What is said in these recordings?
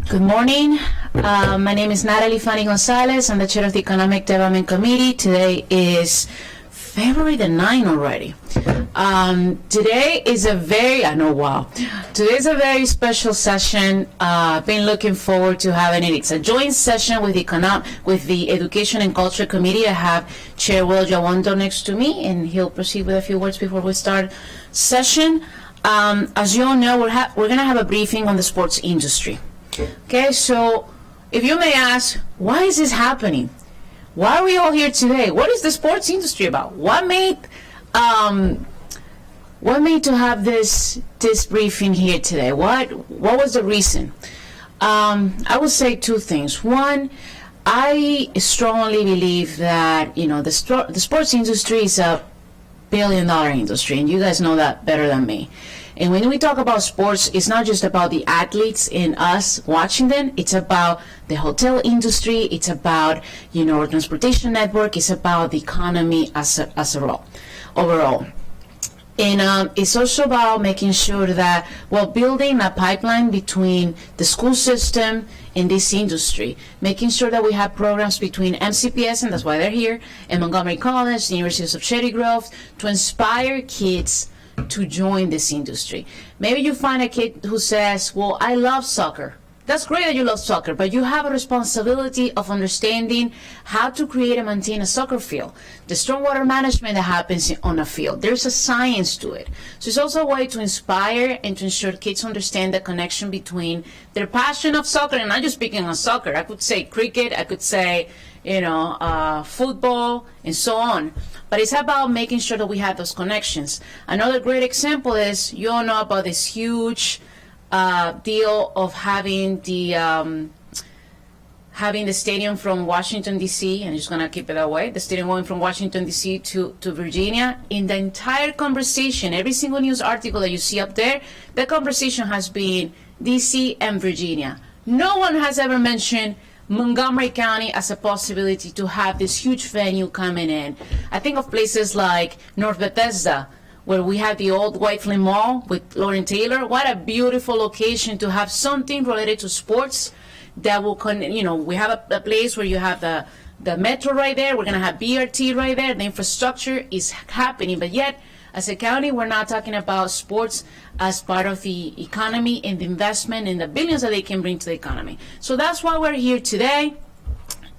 Good morning. My name is Natali Fani-González. I'm the chair of the Economic Development Committee. Today is February the 9th already. Today is a very, Today is a very special session. I've been looking forward to having it. It's a joint session with the Education and Culture Committee. I have Chair Jawando next to me, and he'll proceed with a few words before we start session. As you all know, we're going to have a briefing on the sports industry. Okay, so if you may ask, why is this happening? Why are we all here today? What is the sports industry about? What made to have this briefing here today? What was the reason? I would say two things. One, I strongly believe that the sports industry is a billion-dollar industry, and you guys know that better than me. And when we talk about sports, it's not just about the athletes and us watching them. It's about the hotel industry. It's about, our transportation network. It's about the economy as a whole, overall. And it's also about making sure that building a pipeline between the school system and this industry, making sure that we have programs between MCPS, and that's why they're here, and Montgomery College, the University of Shady Grove, to inspire kids to join this industry. Maybe you find a kid who says, well, I love soccer. That's great that you love soccer, but you have a responsibility of understanding how to create and maintain a soccer field. The stormwater management that happens on a field, there's a science to it. So it's also a way to inspire and to ensure kids understand the connection between their passion of soccer, and not just speaking of soccer. I could say cricket, I could say, football, and so on. But it's about making sure that we have those connections. Another great example is, you all know about this huge deal of having the stadium from Washington, D.C., and I'm just going to keep it that way, the stadium going from Washington, D.C. to Virginia. In the entire conversation, every single news article that you see up there, the conversation has been D.C. and Virginia. No one has ever mentioned Montgomery County as a possibility to have this huge venue coming in. I think of places like North Bethesda, where we have the old White Flame Mall with Lauren Taylor. What a beautiful location to have something related to sports that will, we have a place where you have the metro right there. We're going to have BRT right there. The infrastructure is happening, but yet, as a county, we're not talking about sports as part of the economy and the investment and the billions that they can bring to the economy. So that's why we're here today,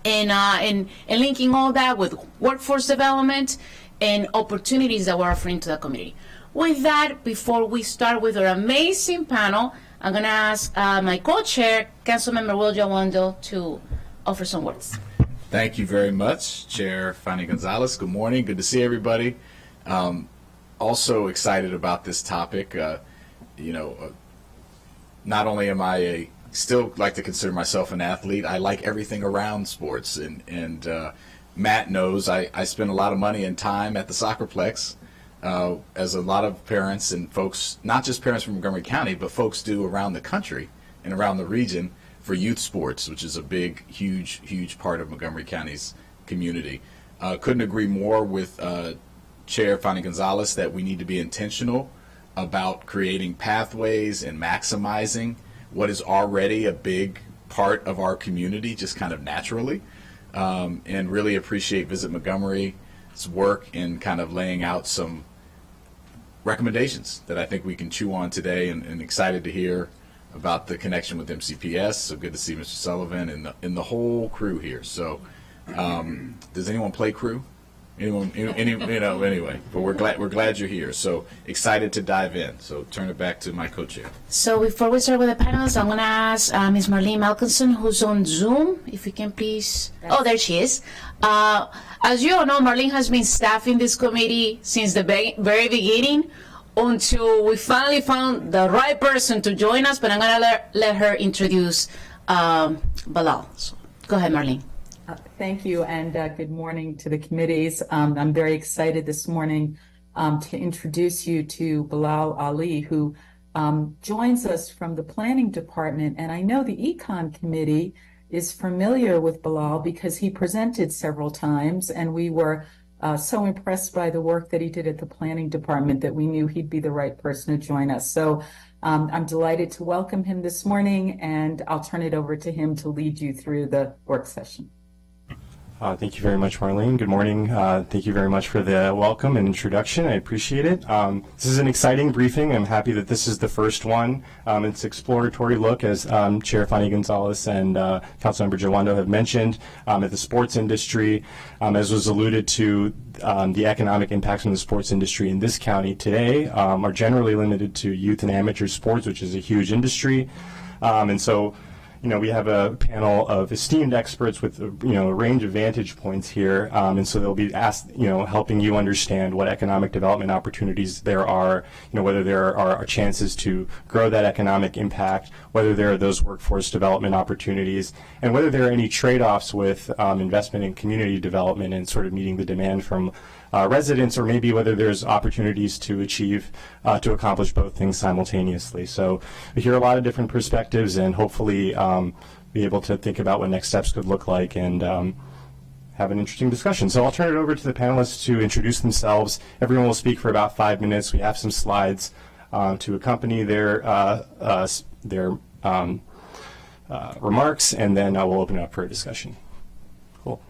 and linking all that with workforce development and opportunities that we're offering to the community. With that, before we start with our amazing panel, I'm going to ask my co-chair, Councilmember Jawando, to offer some words. Thank you very much, Chair Fani-González. Good morning. Good to see everybody. Also excited about this topic. Not only am I still like to consider myself an athlete, I like everything around sports, and Matt knows I spend a lot of money and time at the Soccerplex, as a lot of parents and folks, not just parents from Montgomery County, but folks do around the country and around the region for youth sports, which is a big, huge part of Montgomery County's community. Couldn't agree more with Chair Fani-González that we need to be intentional about creating pathways and maximizing what is already a big part of our community, just kind of naturally. And really appreciate Visit Montgomery's work in kind of laying out some recommendations that I think we can chew on today, and excited to hear about the connection with MCPS. So good to see Mr. Sullivan and the whole crew here. So does anyone play crew? Anyway, but we're glad you're here. So excited to dive in. So turn it back to my co-chair. So before we start with the panels, I'm going to ask Ms. Marilyn Malkinson, who's on Zoom, if you can please. Oh, there she is. As you all know, Marilyn has been staffing this committee since the very beginning, until we finally found the right person to join us. But I'm going to let her introduce Bilal. So go ahead, Marilyn. Thank you, and good morning to the committees. I'm very excited this morning to introduce you to Bilal Ali, who joins us from the planning department. And I know the ECON committee is familiar with Bilal because he presented several times, and we were so impressed by the work that he did at the planning department that we knew he'd be the right person to join us. So I'm delighted to welcome him this morning, and I'll turn it over to him to lead you through the work session. Thank you very much, Marlene. Good morning. Thank you very much for the welcome and introduction. I appreciate it. This is an exciting briefing. I'm happy that this is the first one. It's an exploratory look, as Chair Fani-González and Councilmember Jawando have mentioned, at the sports industry. As was alluded to, the economic impacts on the sports industry in this county today are generally limited to youth and amateur sports, which is a huge industry. And so, we have a panel of esteemed experts with, a range of vantage points here, and so they'll be asked, helping you understand what economic development opportunities there are, whether there are chances to grow that economic impact, whether there are those workforce development opportunities, and whether there are any trade-offs with investment in community development and sort of meeting the demand from residents, or maybe whether there's opportunities to to accomplish both things simultaneously. So we hear a lot of different perspectives, and hopefully be able to think about what next steps could look like and have an interesting discussion. So I'll turn it over to the panelists to introduce themselves. Everyone will speak for about 5 minutes. We have some slides to accompany their remarks, and then we'll open it up for a discussion. Cool.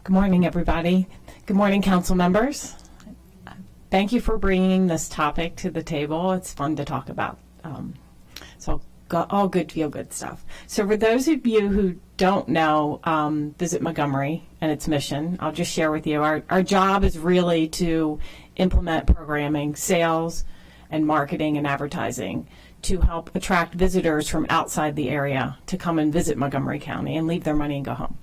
Good morning, everybody. Good morning, council members. Thank you for bringing this topic to the table. It's fun to talk about. All good, feel good stuff. So for those of you who don't know Visit Montgomery and its mission, I'll just share with you. Our job is really to implement programming, sales, and marketing and advertising to help attract visitors from outside the area to come and visit Montgomery County and leave their money and go home.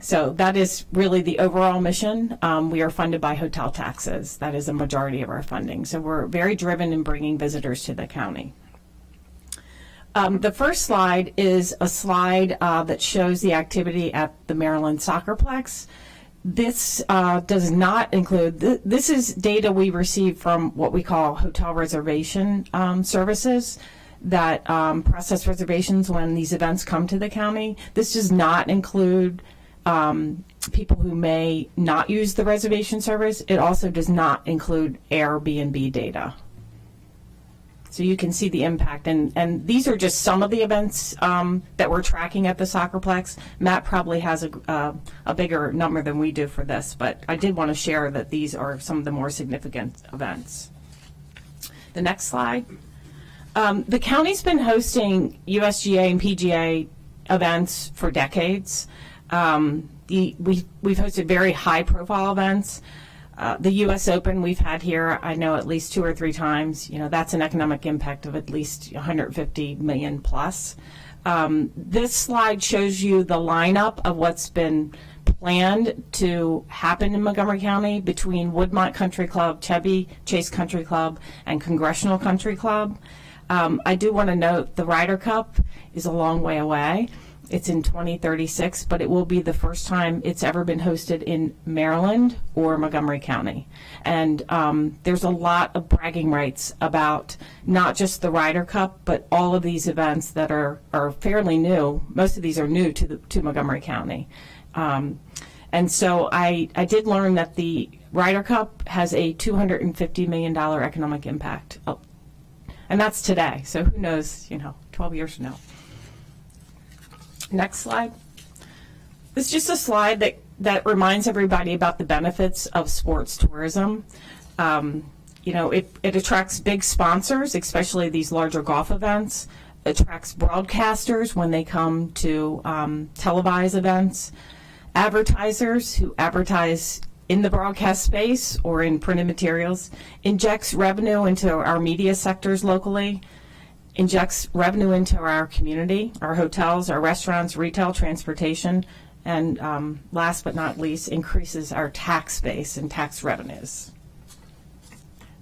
So that is really the overall mission. We are funded by hotel taxes. That is a majority of our funding. So we're very driven in bringing visitors to the county. The first slide is a slide that shows the activity at the Maryland Soccerplex. This does not include, this is data we receive from what we call hotel reservation services that process reservations when these events come to the county. This does not include people who may not use the reservation service. It also does not include Airbnb data. So you can see the impact, and these are just some of the events that we're tracking at the Soccerplex. Matt probably has a bigger number than we do for this, but I did want to share that these are some of the more significant events. The next slide. The county's been hosting USGA and PGA events for decades. We've hosted very high-profile events. The U.S. Open we've had here, I know, at least 2 or 3 times. That's an economic impact of at least 150 million plus. This slide shows you the lineup of what's been planned to happen in Montgomery County between Woodmont Country Club, Chevy Chase Country Club, and Congressional Country Club. I do want to note the Ryder Cup is a long way away. It's in 2036, but it will be the first time it's ever been hosted in Maryland or Montgomery County. And there's a lot of bragging rights about not just the Ryder Cup, but all of these events that are fairly new. Most of these are new to Montgomery County. And so I did learn that the Ryder Cup has a $250 million economic impact. Oh, and that's today. So who knows, 12 years from now. Next slide. This is just a slide that reminds everybody about the benefits of sports tourism. It attracts big sponsors, especially these larger golf events. It attracts broadcasters when they come to televise events. Advertisers who advertise in the broadcast space or in printed materials. Injects revenue into our media sectors locally. Injects revenue into our community, our hotels, our restaurants, retail, transportation, and last but not least, increases our tax base and tax revenues.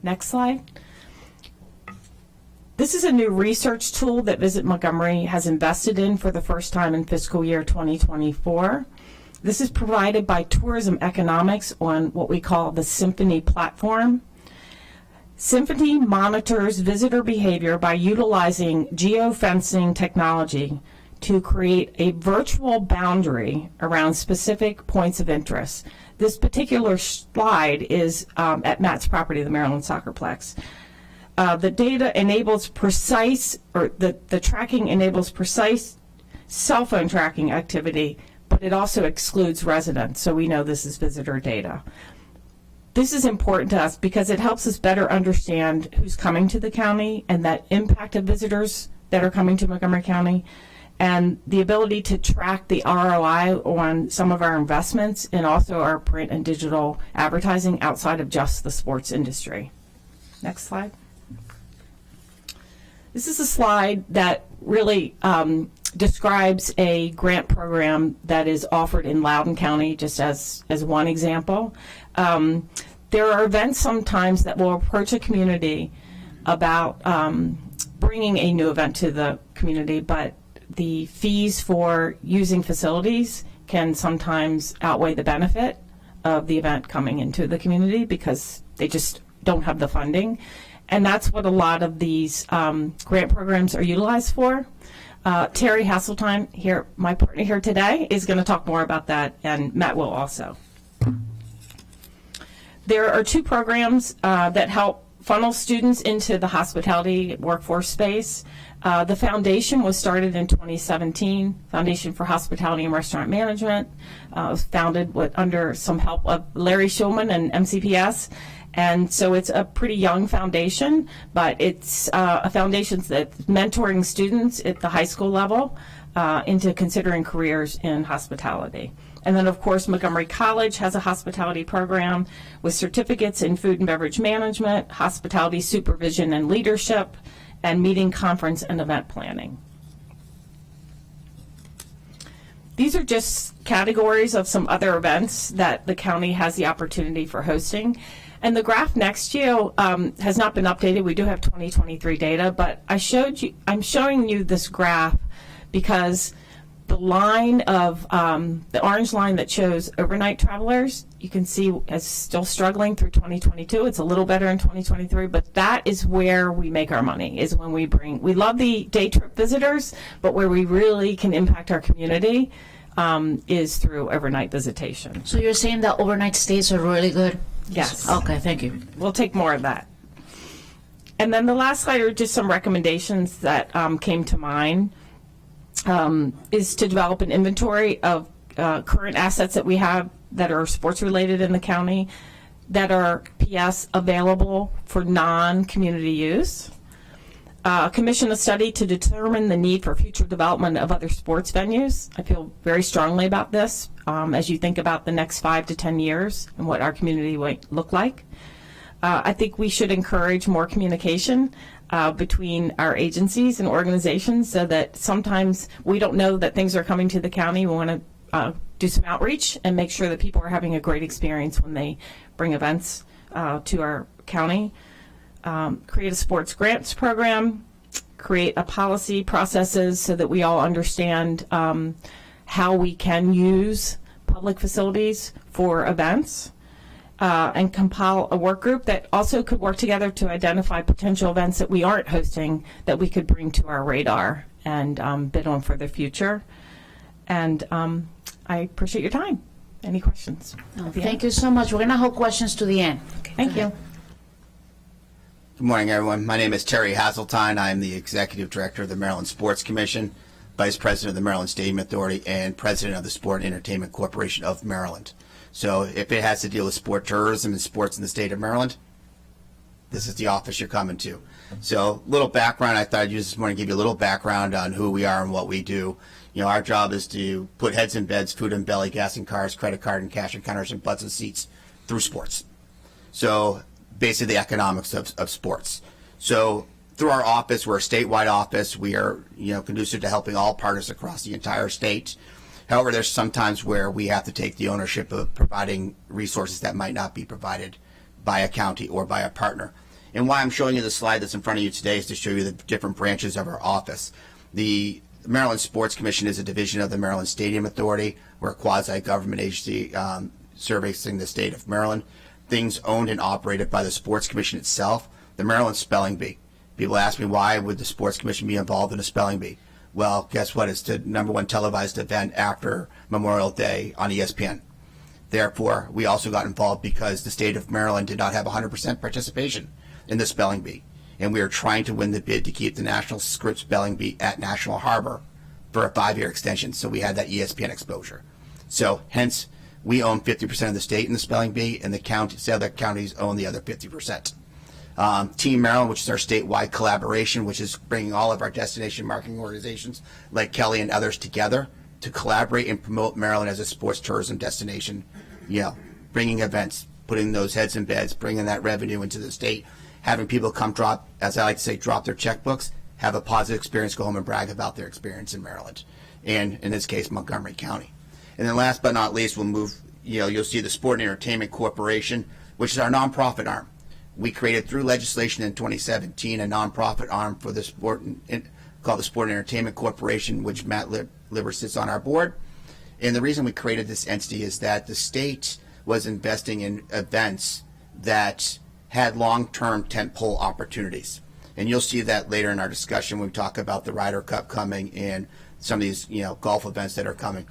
Next slide. This is a new research tool that Visit Montgomery has invested in for the first time in fiscal year 2024. This is provided by Tourism Economics on what we call the Symphony platform. Symphony monitors visitor behavior by utilizing geofencing technology to create a virtual boundary around specific points of interest. This particular slide is at Matt's property, the Maryland Soccerplex. the data enables precise, or the tracking enables precise cell phone tracking activity, but it also excludes residents, so we know this is visitor data. This is important to us because it helps us better understand who's coming to the county and that impact of visitors that are coming to Montgomery County, and the ability to track the ROI on some of our investments and also our print and digital advertising outside of just the sports industry. Next slide. This is a slide that really describes a grant program that is offered in Loudoun County, just as one example. There are events sometimes that will approach a community about bringing a new event to the community, but the fees for using facilities can sometimes outweigh the benefit of the event coming into the community because they just don't have the funding. And that's what a lot of these grant programs are utilized for. Terry Hasseltine, here, my partner here today, is going to talk more about that, and Matt will also. There are two programs that help funnel students into the hospitality workforce space. The foundation was started in 2017, Foundation for Hospitality and Restaurant Management. Was founded under some help of Larry Schulman and MCPS. And so it's a pretty young foundation, but it's a foundation that's mentoring students at the high school level into considering careers in hospitality. And then, of course, Montgomery College has a hospitality program with certificates in food and beverage management, hospitality supervision and leadership, and meeting, conference, and event planning. These are just categories of some other events that the county has the opportunity for hosting. And the graph next to you has not been updated. We do have 2023 data, but I'm showing you this graph because the line of the orange line that shows overnight travelers, you can see is still struggling through 2022. It's a little better in 2023, but that is where we make our money, is when we love the day trip visitors, but where we really can impact our community is through overnight visitation. So you're saying that overnight stays are really good? Yes. Okay, thank you. We'll take more of that. And then the last slide are just some recommendations that came to mind. Is to develop an inventory of current assets that we have that are sports related in the county that are PS available for non-community use. Commission a study to determine the need for future development of other sports venues. I feel very strongly about this as you think about the next 5 to 10 years and what our community might look like. I think we should encourage more communication between our agencies and organizations so that sometimes we don't know that things are coming to the county. We want to do some outreach and make sure that people are having a great experience when they bring events to our county. Create a sports grants program, create a policy processes so that we all understand how we can use public facilities for events. And compile a work group that also could work together to identify potential events that we aren't hosting that we could bring to our radar and bid on for the future. And I appreciate your time. Any questions? Thank you so much. We're going to hold questions to the end. Okay, thank you. Good morning, everyone. My name is Terry Hasseltine. I'm the Executive Director of the Maryland Sports Commission, Vice President of the Maryland Stadium Authority, and President of the Sport and Entertainment Corporation of Maryland. So if it has to deal with sport tourism and sports in the state of Maryland, this is the office you're coming to. So little background, I thought I'd use this morning to give you a little background on who we are and what we do. You know, our job is to put heads in beds, food in belly, gas in cars, credit card and cash in counters, and butts in seats through sports. So basically the economics of sports. So through our office, we're a statewide office. We are, conducive to helping all partners across the entire state. However, there's sometimes where we have to take the ownership of providing resources that might not be provided by a county or by a partner. And why I'm showing you the slide that's in front of you today is to show you the different branches of our office. The Maryland Sports Commission is a division of the Maryland Stadium Authority. We're a quasi-government agency servicing the state of Maryland. Things owned and operated by the Sports Commission itself. The Maryland Spelling Bee. People ask me, why would the Sports Commission be involved in a spelling bee? Well, guess what? It's the #1 televised event after Memorial Day on ESPN. Therefore, we also got involved because the state of Maryland did not have 100% participation in the spelling bee. and we are trying to win the bid to keep the National Scripps Spelling Bee at National Harbor for a 5-year extension, so we had that ESPN exposure. So hence, we own 50% of the state in the spelling bee, and the other counties own the other 50%. Team Maryland, which is our statewide collaboration, which is bringing all of our destination marketing organizations like Kelly and others together to collaborate and promote Maryland as a sports tourism destination, bringing events, putting those heads in beds, bringing that revenue into the state, having people come drop, as I like to say, drop their checkbooks, have a positive experience, go home and brag about their experience in Maryland, and in this case, Montgomery County. And then last but not least, we'll move, you'll see the Sport and Entertainment Corporation, which is our nonprofit arm. We created through legislation in 2017 a nonprofit arm for the sport called the Sport and Entertainment Corporation, which Matt Liber sits on our board. And the reason we created this entity is that the state was investing in events that had long-term tentpole opportunities. And you'll see that later in our discussion when we talk about the Ryder Cup coming and some of these golf events that are coming.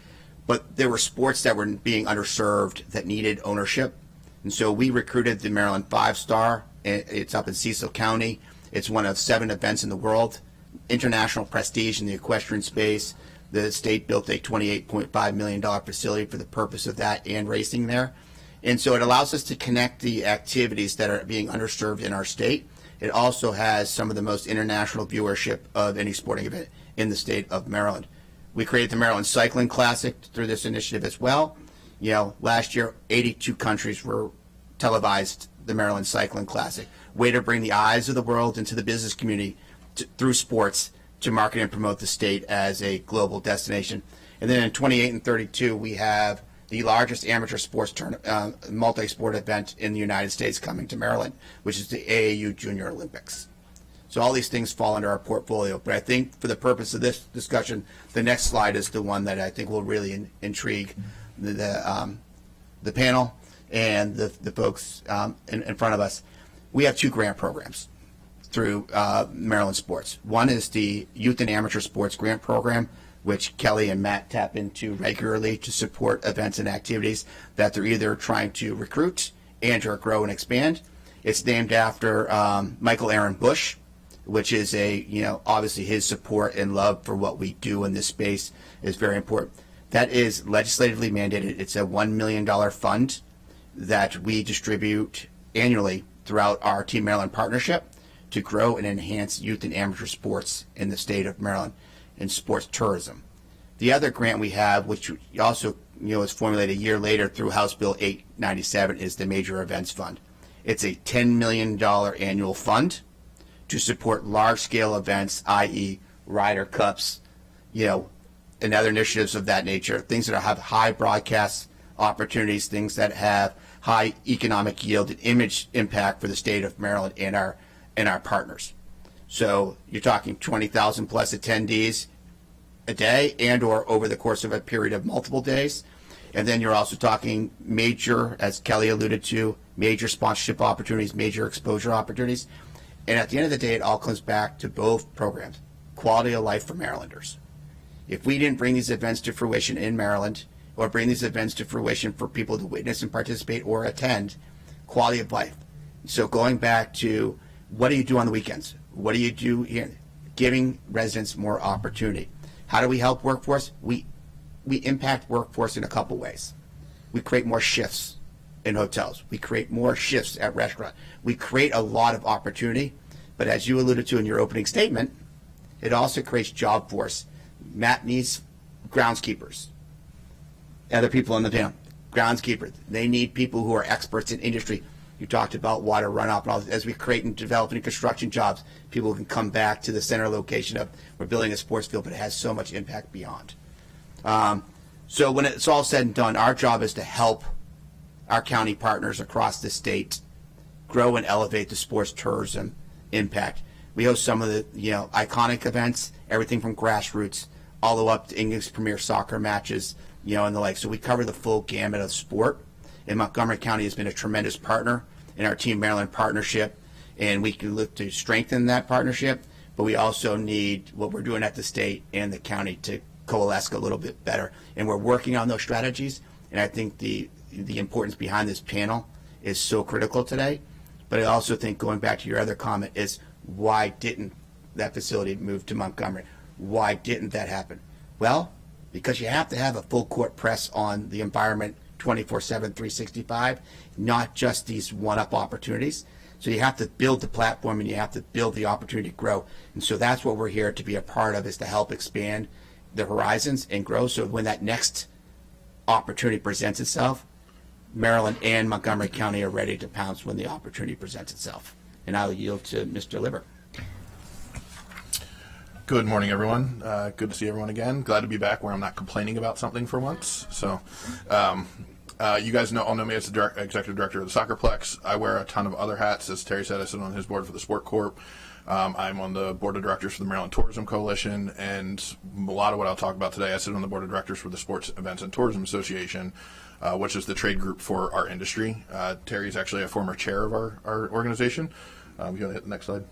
But there were sports that were being underserved that needed ownership. And so we recruited the Maryland 5-Star. It's up in Cecil County. It's one of 7 events in the world. International prestige in the equestrian space. The state built a $28.5 million facility for the purpose of that and racing there. And so it allows us to connect the activities that are being underserved in our state. It also has some of the most international viewership of any sporting event in the state of Maryland. We created the Maryland Cycling Classic through this initiative as well. Last year, 82 countries were televised the Maryland Cycling Classic. Way to bring the eyes of the world into the business community through sports to market and promote the state as a global destination. And then in 28 and 32, we have the largest amateur sports multi-sport event in the United States coming to Maryland, which is the AAU Junior Olympics. So all these things fall under our portfolio. But I think for the purpose of this discussion, the next slide is the one that I think will really intrigue the panel and the folks in front of us. We have 2 grant programs through Maryland Sports. One is the Youth and Amateur Sports Grant Program, which Kelly and Matt tap into regularly to support events and activities that they're either trying to recruit and or grow and expand. It's named after Michael Aaron Bush, which is obviously his support and love for what we do in this space is very important. That is legislatively mandated. It's a $1 million fund that we distribute annually throughout our Team Maryland partnership to grow and enhance youth and amateur sports in the state of Maryland and sports tourism. The other grant we have, which also is formulated a year later through House Bill 897, is the Major Events Fund. It's a $10 million annual fund to support large-scale events, i.e. Ryder Cups, and other initiatives of that nature, things that have high broadcast opportunities, things that have high economic yield and image impact for the state of Maryland and our partners. So you're talking 20,000 plus attendees a day and or over the course of a period of multiple days. And then you're also talking major, as Kelly alluded to, major sponsorship opportunities, major exposure opportunities. And at the end of the day, it all comes back to both programs, quality of life for Marylanders. If we didn't bring these events to fruition in Maryland or bring these events to fruition for people to witness and participate or attend, quality of life. So going back to what do you do on the weekends? What do you do here? Giving residents more opportunity. How do we help workforce? We impact workforce in a couple ways. We create more shifts in hotels. We create more shifts at restaurants. We create a lot of opportunity, but as you alluded to in your opening statement, it also creates job force. Matt needs groundskeepers. Other people in the panel, groundskeepers. They need people who are experts in industry. You talked about water runoff and all this. As we create and develop new construction jobs, people can come back to the center location of we're building a sports field, but it has so much impact beyond. So when it's all said and done, our job is to help our county partners across the state grow and elevate the sports tourism impact. We host some of the iconic events, everything from grassroots all the way up to English Premier Soccer matches, and the like. So we cover the full gamut of sport. And Montgomery County has been a tremendous partner in our Team Maryland partnership, and we can look to strengthen that partnership, but we also need what we're doing at the state and the county to coalesce a little bit better. And we're working on those strategies, and I think the importance behind this panel is so critical today. But I also think, going back to your other comment, is Why didn't that facility move to Montgomery? Why didn't that happen? Well, because you have to have a full court press on the environment 24/7, 365, not just these one-up opportunities. So you have to build the platform and you have to build the opportunity to grow. And so that's what we're here to be a part of, is to help expand the horizons and grow. So when that next opportunity presents itself, Maryland and Montgomery County are ready to pounce when the opportunity presents itself. And I will yield to Mr. Liver. Good morning, everyone. Good to see everyone again. Glad to be back where I'm not complaining about something for once. So, you guys all know me as the executive director of the Soccerplex. I wear a ton of other hats. As Terry said, I sit on his board for the Sport Corp. I'm on the board of directors for the Maryland Tourism Coalition, and a lot of what I'll talk about today, I sit on the board of directors for the Sports Events and Tourism Association, which is the trade group for our industry. Terry's actually a former chair of our organization. You want to hit the next slide?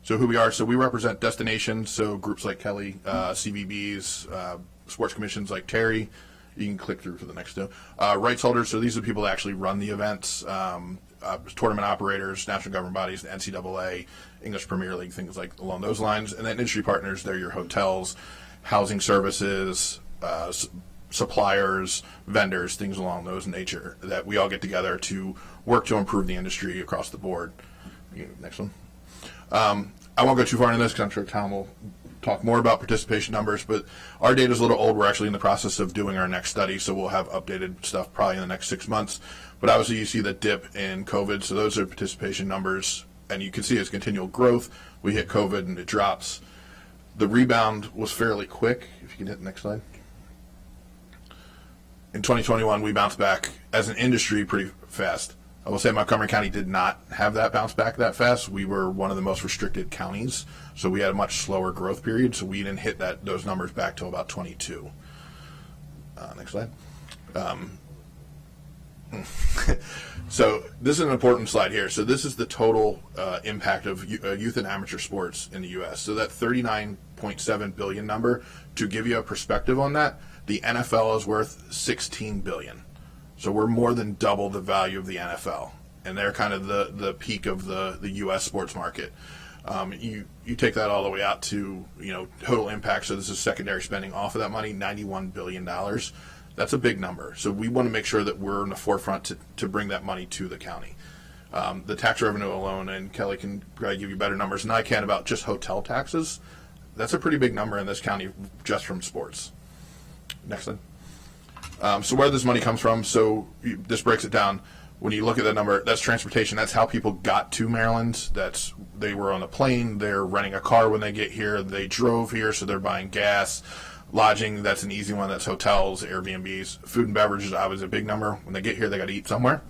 So who we are, so we represent destinations, so groups like Kelly, CVBs, sports commissions like Terry. You can click through for the next two. Rights holders, so these are the people that actually run the events, tournament operators, national governing bodies, the NCAA, English Premier League, things like along those lines. And then industry partners, they're your hotels, housing services, suppliers, vendors, things along those nature, that we all get together to work to improve the industry across the board. Next one. I won't go too far into this because I'm sure Tom will talk more about participation numbers, but our data is a little old. We're actually in the process of doing our next study, so we'll have updated stuff probably in the next 6 months. But obviously you see the dip in COVID, so those are participation numbers, and you can see it's continual growth. We hit COVID and it drops. The rebound was fairly quick. If you can hit the next slide. In 2021, we bounced back as an industry pretty fast. I will say Montgomery County did not have that bounce back that fast. We were one of the most restricted counties, so we had a much slower growth period, so we didn't hit those numbers back till about 22. Next slide. So this is an important slide here. So this is the total impact of youth and amateur sports in the U.S. So that 39.7 billion number, to give you a perspective on that, the NFL is worth 16 billion. So we're more than double the value of the NFL, and they're kind of the peak of the U.S. sports market. You take that all the way out to total impact. So this is secondary spending off of that money, $91 billion. That's a big number. So we want to make sure that we're in the forefront to bring that money to the county. The tax revenue alone, and Kelly can probably give you better numbers than I can about just hotel taxes. That's a pretty big number in this county just from sports. Next slide. So where this money comes from, this breaks it down. When you look at that number, that's transportation. That's how people got to Maryland. They were on a plane. They're renting a car when they get here. They drove here, so they're buying gas. Lodging, that's an easy one. That's hotels, Airbnbs. Food and beverages, obviously a big number. When they get here, they got to eat somewhere.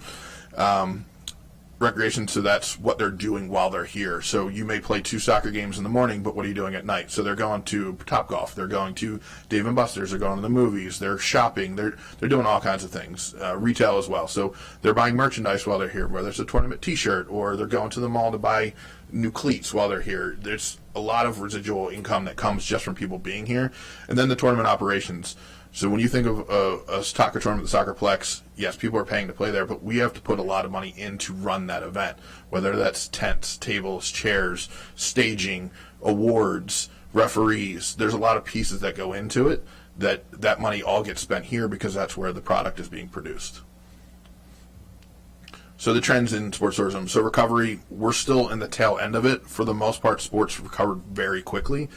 Recreation, so that's what they're doing while they're here. So you may play 2 soccer games in the morning, but what are you doing at night? So they're going to Topgolf, they're going to Dave & Buster's, they're going to the movies, they're shopping, they're doing all kinds of things, retail as well. So they're buying merchandise while they're here, whether it's a tournament t-shirt or they're going to the mall to buy new cleats while they're here. There's a lot of residual income that comes just from people being here. And then the tournament operations. So when you think of a soccer tournament, the Soccerplex, yes, people are paying to play there, but we have to put a lot of money in to run that event, whether that's tents, tables, chairs, staging, awards, referees. There's a lot of pieces that go into it that money all gets spent here because that's where the product is being produced. So the trends in sports tourism. So recovery, we're still in the tail end of it. For the most part, sports recovered very quickly.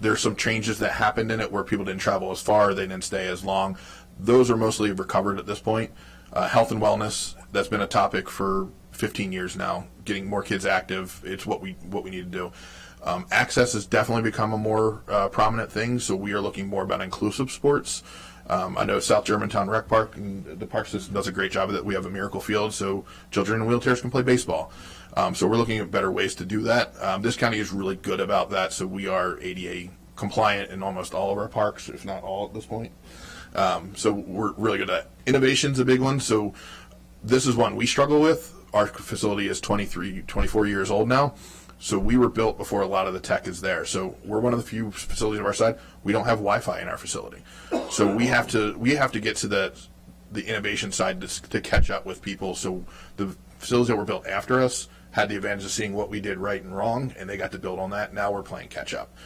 There's some changes that happened in it where people didn't travel as far, they didn't stay as long. Those are mostly recovered at this point. Health and wellness, that's been a topic for 15 years now. Getting more kids active, it's what we need to do. Access has definitely become a more prominent thing, so we are looking more about inclusive sports. I know South Germantown Rec Park and the park system does a great job of that. We have a miracle field, so children in wheelchairs can play baseball. So we're looking at better ways to do that. This county is really good about that, so we are ADA compliant in almost all of our parks, if not all at this point. So we're really good at that. Innovation's a big one, so this is one we struggle with. Our facility is 24 years old now, so we were built before a lot of the tech is there. So we're one of the few facilities of our side. We don't have Wi-Fi in our facility. So we have to get to the innovation side to catch up with people. So the facilities that were built after us had the advantage of seeing what we did right and wrong, and they got to build on that. Now we're playing catch up.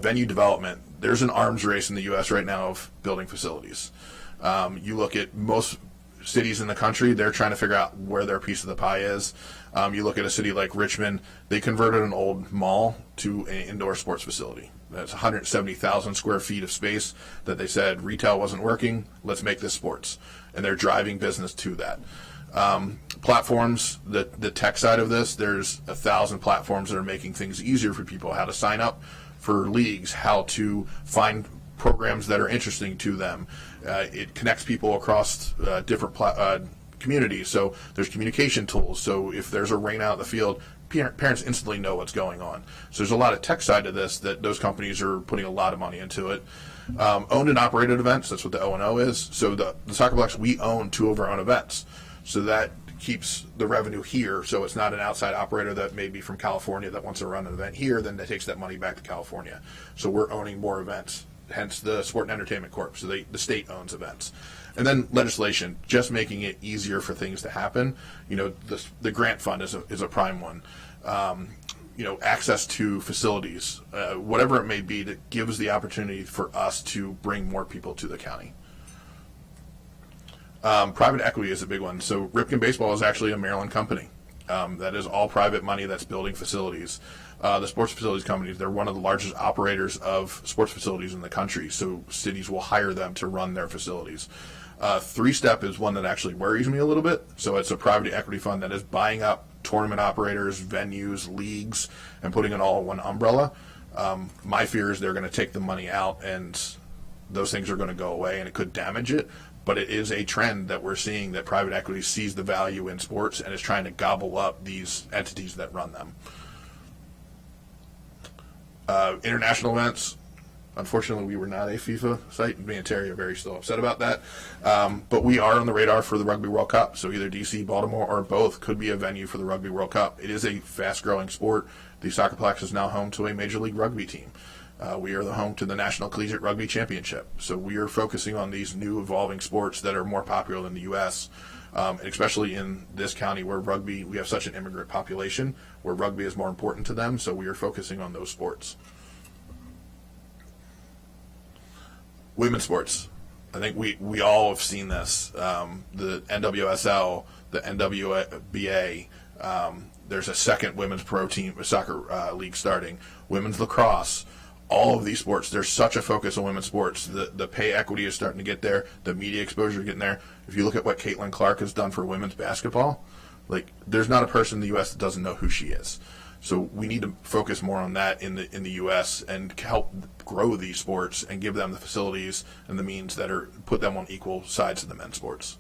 Venue development. There's an arms race in the U.S. right now of building facilities. You look at most cities in the country, they're trying to figure out where their piece of the pie is. You look at a city like Richmond, they converted an old mall to an indoor sports facility. That's 170,000 square feet of space that they said retail wasn't working, let's make this sports. And they're driving business to that. Platforms, the tech side of this, there's 1,000 platforms that are making things easier for people, how to sign up for leagues, how to find programs that are interesting to them. It connects people across different communities. So there's communication tools. So if there's a rain out in the field, parents instantly know what's going on. So there's a lot of tech side to this that those companies are putting a lot of money into it. Owned and operated events, that's what the O&O is. So the Soccerplex, we own 2 of our own events. So that keeps the revenue here. So it's not an outside operator that may be from California that wants to run an event here, then that takes that money back to California. So we're owning more events, hence the Sport and Entertainment Corp. So the state owns events. And then legislation, just making it easier for things to happen. You know, the grant fund is a prime one. You know, access to facilities, whatever it may be, that gives the opportunity for us to bring more people to the county. Private equity is a big one. So Ripken Baseball is actually a Maryland company. That is all private money that's building facilities. The sports facilities companies, they're one of the largest operators of sports facilities in the country. So cities will hire them to run their facilities. 3-Step is one that actually worries me a little bit. So it's a private equity fund that is buying up tournament operators, venues, leagues, and putting it all in one umbrella. My fear is they're going to take the money out and those things are going to go away and it could damage it. But it is a trend that we're seeing that private equity sees the value in sports and is trying to gobble up these entities that run them. International events. Unfortunately, we were not a FIFA site. Me and Terry are very still upset about that. But we are on the radar for the Rugby World Cup. So either DC, Baltimore, or both could be a venue for the Rugby World Cup. It is a fast-growing sport. The Soccerplex is now home to a Major League Rugby team. We are the home to the National Collegiate Rugby Championship. So we are focusing on these new evolving sports that are more popular in the U.S., and especially in this county where rugby, we have such an immigrant population, where rugby is more important to them. So we are focusing on those sports. Women's sports. I think we all have seen this. The NWSL, the NWBA, there's a second women's pro team, soccer league starting. Women's lacrosse. All of these sports, there's such a focus on women's sports. The pay equity is starting to get there. The media exposure is getting there. If you look at what Caitlin Clark has done for women's basketball, like there's not a person in the U.S. that doesn't know who she is. So we need to focus more on that in the U.S. and help grow these sports and give them the facilities and the means that are put them on equal sides of the men's sports.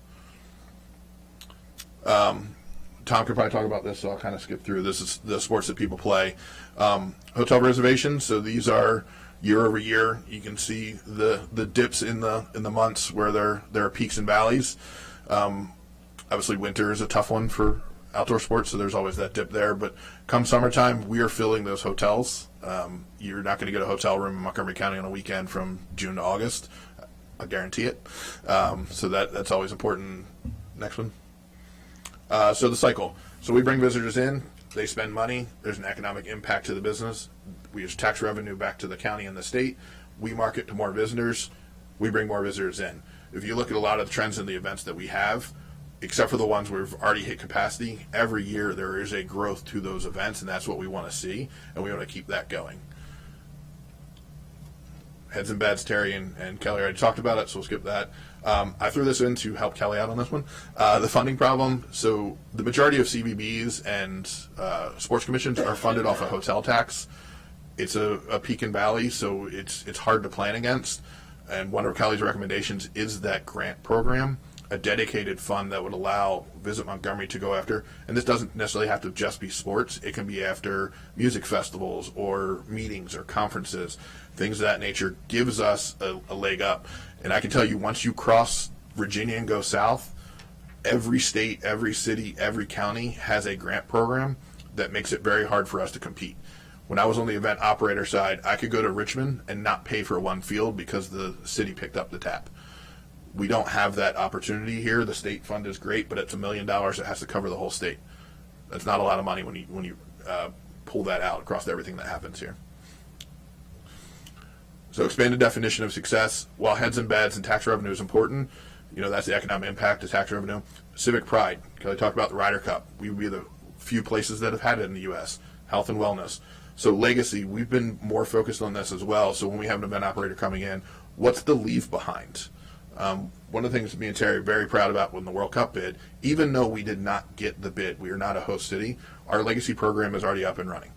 Tom could probably talk about this, so I'll kind of skip through. This is the sports that people play. Hotel reservations. So these are year over year. You can see the dips in the months where there are peaks and valleys. Obviously, winter is a tough one for outdoor sports, so there's always that dip there. But come summertime, we are filling those hotels. You're not going to get a hotel room in Montgomery County on a weekend from June to August. I guarantee it. So that's always important. Next one. So the cycle. So we bring visitors in, they spend money, there's an economic impact to the business. We use tax revenue back to the county and the state. We market to more visitors, we bring more visitors in. If you look at a lot of the trends in the events that we have, except for the ones where we've already hit capacity, every year there is a growth to those events, and that's what we want to see, and we want to keep that going. Heads and beds, Terry and Kelly already talked about it, so we'll skip that. I threw this in to help Kelly out on this one. The funding problem. So the majority of CBBs and sports commissions are funded off a hotel tax. It's a peak and valley, so it's hard to plan against. And one of Kelly's recommendations is that grant program, a dedicated fund that would allow Visit Montgomery to go after. And this doesn't necessarily have to just be sports. It can be after music festivals or meetings or conferences. Things of that nature gives us a leg up. And I can tell you, once you cross Virginia and go south, every state, every city, every county has a grant program that makes it very hard for us to compete. When I was on the event operator side, I could go to Richmond and not pay for one field because the city picked up the tab. We don't have that opportunity here. The state fund is great, but it's $1 million that has to cover the whole state. That's not a lot of money when you pull that out across everything that happens here. So expanded definition of success. While heads and beds and tax revenue is important, that's the economic impact of tax revenue. Civic pride. Kelly talked about the Ryder Cup. We would be the few places that have had it in the U.S. Health and wellness. So legacy, we've been more focused on this as well. So when we have an event operator coming in, what's the leave behind? One of the things me and Terry are very proud about when the World Cup bid, even though we did not get the bid, we are not a host city, our legacy program is already up and running.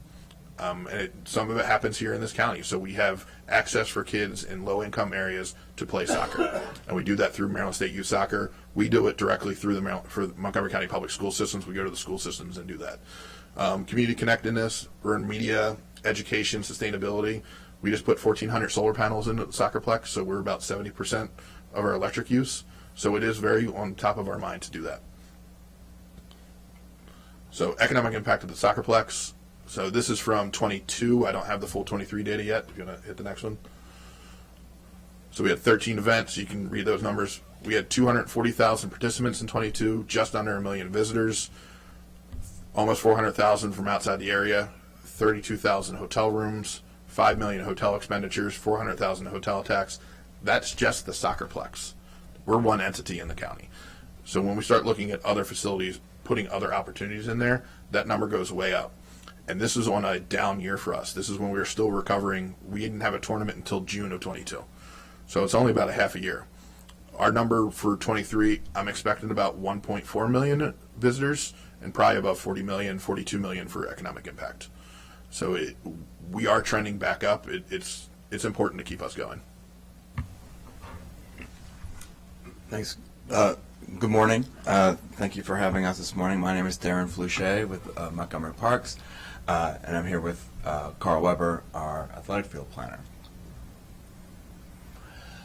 And some of it happens here in this county. So we have access for kids in low-income areas to play soccer. And we do that through Maryland State Youth Soccer. We do it directly through for Montgomery County Public School Systems. We go to the school systems and do that. Community connectedness, we're in media, education, sustainability. We just put 1,400 solar panels into the Soccerplex, so we're about 70% of our electric use. So it is very on top of our mind to do that. So economic impact of the Soccerplex. So this is from 22. I don't have the full 23 data yet. If you want to hit the next one. So we had 13 events. You can read those numbers. We had 240,000 participants in 22, just under 1 million visitors, almost 400,000 from outside the area, 32,000 hotel rooms, 5 million hotel expenditures, 400,000 hotel tax. That's just the Soccerplex. We're one entity in the county. So when we start looking at other facilities, putting other opportunities in there, that number goes way up. And this is on a down year for us. This is when we were still recovering. We didn't have a tournament until June of 22. So it's only about a half a year. Our number for 23, I'm expecting about 1.4 million visitors and probably above 40 million, 42 million for economic impact. So we are trending back up. It's important to keep us going. Thanks. Good morning. Thank you for having us this morning. My name is Darren Fluchet with Montgomery Parks, and I'm here with Carl Weber, our athletic field planner.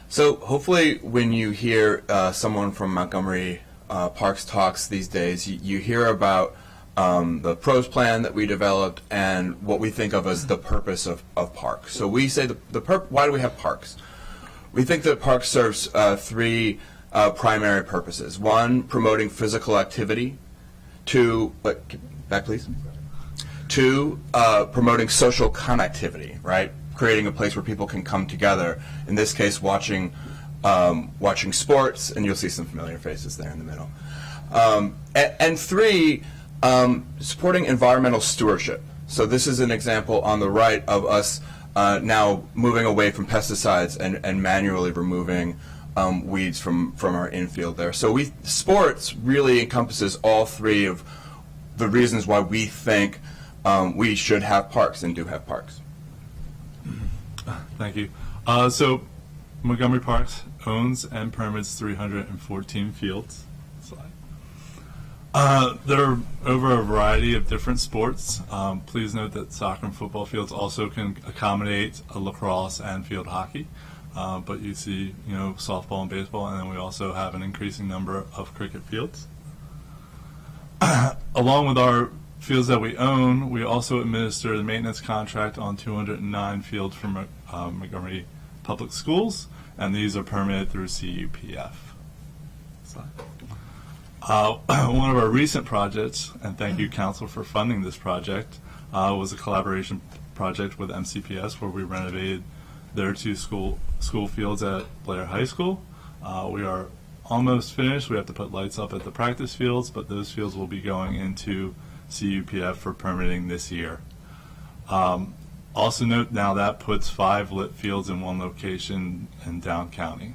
So hopefully when you hear someone from Montgomery Parks talks these days, you hear about the pros plan that we developed and what we think of as the purpose of parks. So we say why do we have parks? We think that parks serves three primary purposes. One, promoting physical activity. Two, back please. Two, promoting social connectivity, right? Creating a place where people can come together. In this case, watching sports, and you'll see some familiar faces there in the middle. And three, supporting environmental stewardship. So this is an example on the right of us now moving away from pesticides and manually removing weeds from our infield there. So sports really encompasses all three of the reasons why we think we should have parks and do have parks. Thank you. So Montgomery Parks owns and permits 314 fields. There are over a variety of different sports. Please note that soccer and football fields also can accommodate lacrosse and field hockey. But you see, softball and baseball, and then we also have an increasing number of cricket fields. Along with our fields that we own, we also administer the maintenance contract on 209 fields for Montgomery Public Schools, and these are permitted through CUPF. One of our recent projects, and thank you, Council, for funding this project, was a collaboration project with MCPS where we renovated their two school fields at Blair High School. We are almost finished. We have to put lights up at the practice fields, but those fields will be going into CUPF for permitting this year. Also note now that puts 5 lit fields in one location in Down County.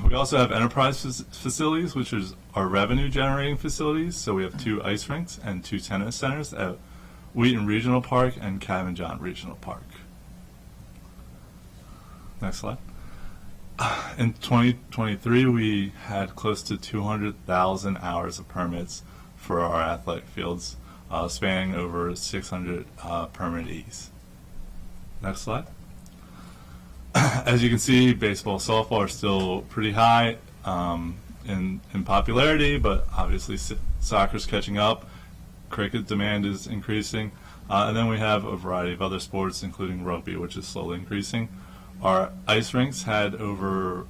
We also have enterprise facilities, which is our revenue generating facilities. So we have 2 ice rinks and 2 tennis centers at Wheaton Regional Park and Cabin John Regional Park. Next slide. In 2023, we had close to 200,000 hours of permits for our athletic fields, spanning over 600 permittees. Next slide. As you can see, baseball, softball are still pretty high in popularity, but obviously soccer's catching up. Cricket demand is increasing. And then we have a variety of other sports, including rugby, which is slowly increasing. Our ice rinks had over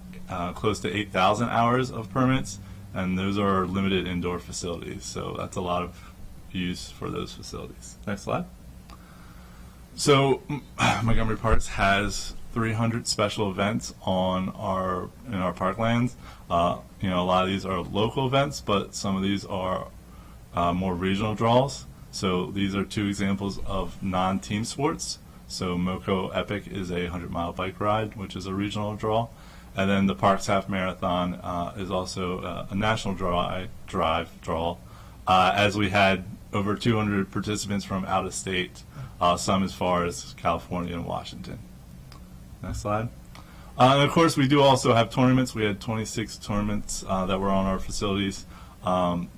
close to 8,000 hours of permits, and those are limited indoor facilities, so that's a lot of use for those facilities. Next slide. So Montgomery Parks has 300 special events in our parklands. A lot of these are local events, but some of these are more regional draws. So these are two examples of non-team sports. So Moco Epic is a 100-mile bike ride, which is a regional draw. And then the Parks Half Marathon is also a national drive draw, as we had over 200 participants from out of state, some as far as California and Washington. Next slide. And of course, we do also have tournaments. We had 26 tournaments that were on our facilities.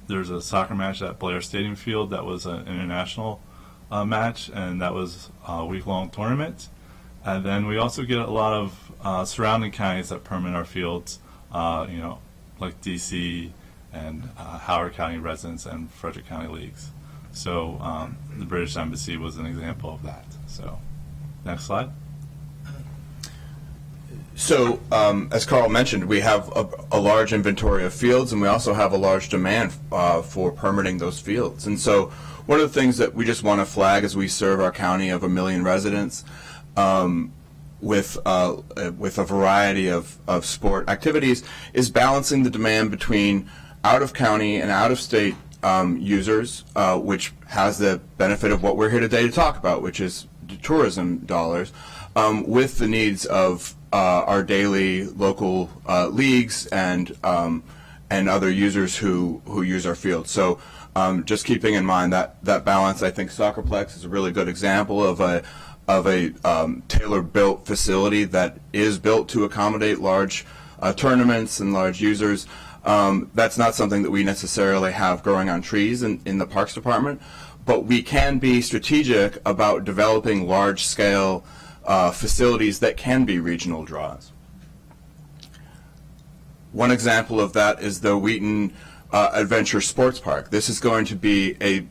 There's a soccer match at Blair Stadium Field that was an international match, and that was a week-long tournament. And then we also get a lot of surrounding counties that permit our fields, like DC and Howard County residents and Frederick County leagues. So the British Embassy was an example of that. So next slide. So, as Carl mentioned, we have a large inventory of fields, and we also have a large demand for permitting those fields. And so, one of the things that we just want to flag as we serve our county of 1 million residents with a variety of sport activities is balancing the demand between out-of-county and out-of-state users, which has the benefit of what we're here today to talk about, which is tourism dollars, with the needs of our daily local leagues and other users who use our field. So just keeping in mind that balance, I think Soccerplex is a really good example of a tailor-built facility that is built to accommodate large tournaments and large users. That's not something that we necessarily have growing on trees in the Parks Department, but we can be strategic about developing large-scale facilities that can be regional draws. One example of that is the Wheaton Adventure Sports Park. This is going to be a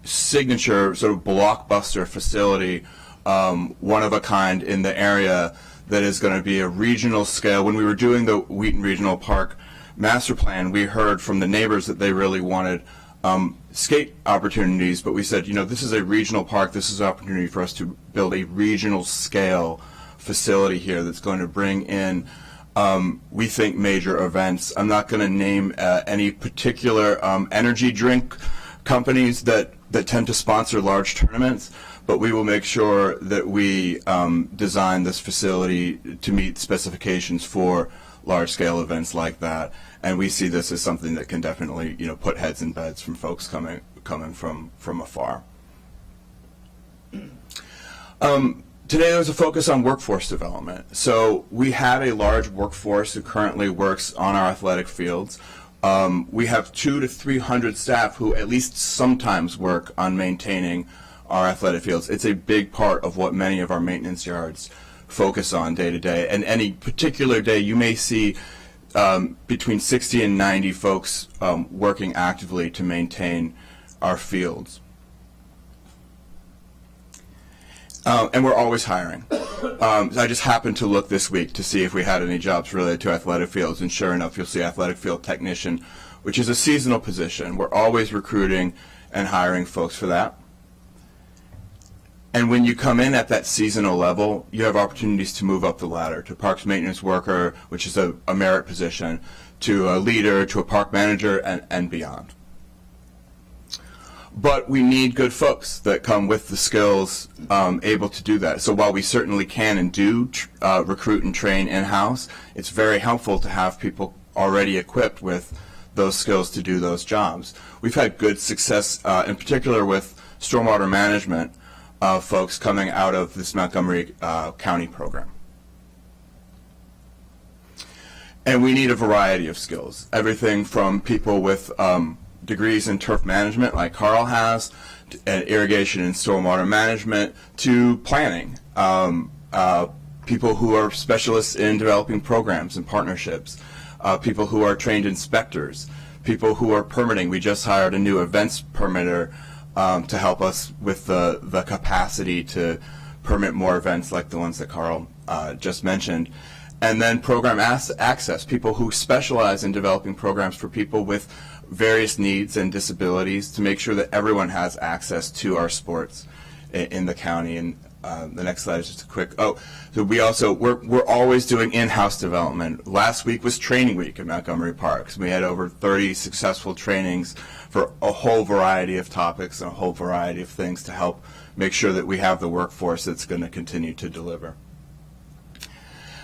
signature sort of blockbuster facility, one of a kind in the area, that is going to be a regional scale. When we were doing the Wheaton Regional Park master plan, we heard from the neighbors that they really wanted skate opportunities, but we said, this is a regional park. This is an opportunity for us to build a regional scale facility here that's going to bring in, we think, major events. I'm not going to name any particular energy drink companies that tend to sponsor large tournaments, but we will make sure that we design this facility to meet specifications for large-scale events like that, and we see this as something that can definitely, put heads in beds from folks coming from afar. Today there's a focus on workforce development. So we have a large workforce who currently works on our athletic fields. We have 200 to 300 staff who at least sometimes work on maintaining our athletic fields. It's a big part of what many of our maintenance yards focus on day to day. And any particular day, you may see between 60 and 90 folks working actively to maintain our fields. And we're always hiring. I just happened to look this week to see if we had any jobs related to athletic fields, and sure enough, you'll see athletic field technician, which is a seasonal position. We're always recruiting and hiring folks for that. And when you come in at that seasonal level, you have opportunities to move up the ladder to parks maintenance worker, which is a merit position, to a leader, to a park manager, and beyond. But we need good folks that come with the skills able to do that. So while we certainly can and do recruit and train in-house, it's very helpful to have people already equipped with those skills to do those jobs. We've had good success, in particular with stormwater management folks coming out of this Montgomery County program. And we need a variety of skills, everything from people with degrees in turf management like Carl has, and irrigation and stormwater management, to planning, people who are specialists in developing programs and partnerships, people who are trained inspectors, people who are permitting. We just hired a new events permitter to help us with the capacity to permit more events like the ones that Carl just mentioned. And then program access, people who specialize in developing programs for people with various needs and disabilities to make sure that everyone has access to our sports in the county. And the next slide is just a quick, so we're always doing in-house development. Last week was training week at Montgomery Parks. We had over 30 successful trainings for a whole variety of topics and a whole variety of things to help make sure that we have the workforce that's going to continue to deliver.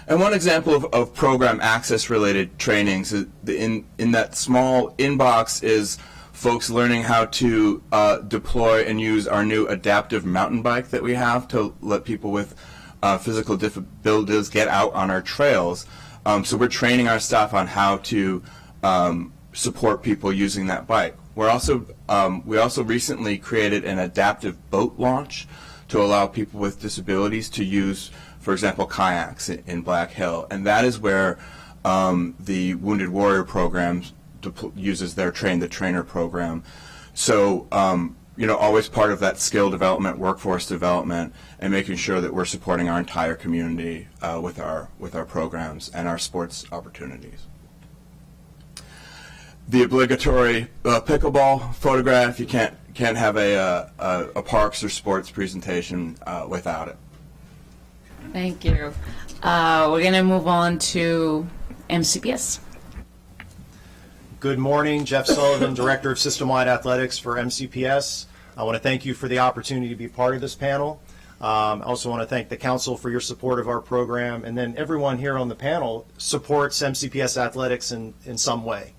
And one example of program access related trainings in that small inbox is folks learning how to deploy and use our new adaptive mountain bike that we have to let people with physical disabilities get out on our trails. So we're training our staff on how to support people using that bike. We also recently created an adaptive boat launch to allow people with disabilities to use, for example, kayaks in Black Hill, and that is where the Wounded Warrior program uses their Train the Trainer program. So, always part of that skill development, workforce development, and making sure that we're supporting our entire community with our programs and our sports opportunities. The obligatory pickleball photograph, you can't have a parks or sports presentation without it. Thank you. We're going to move on to MCPS. Good morning, Jeff Sullivan, Director of System-Wide Athletics for MCPS. I want to thank you for the opportunity to be part of this panel. I also want to thank the Council for your support of our program, and then everyone here on the panel supports MCPS athletics in some way.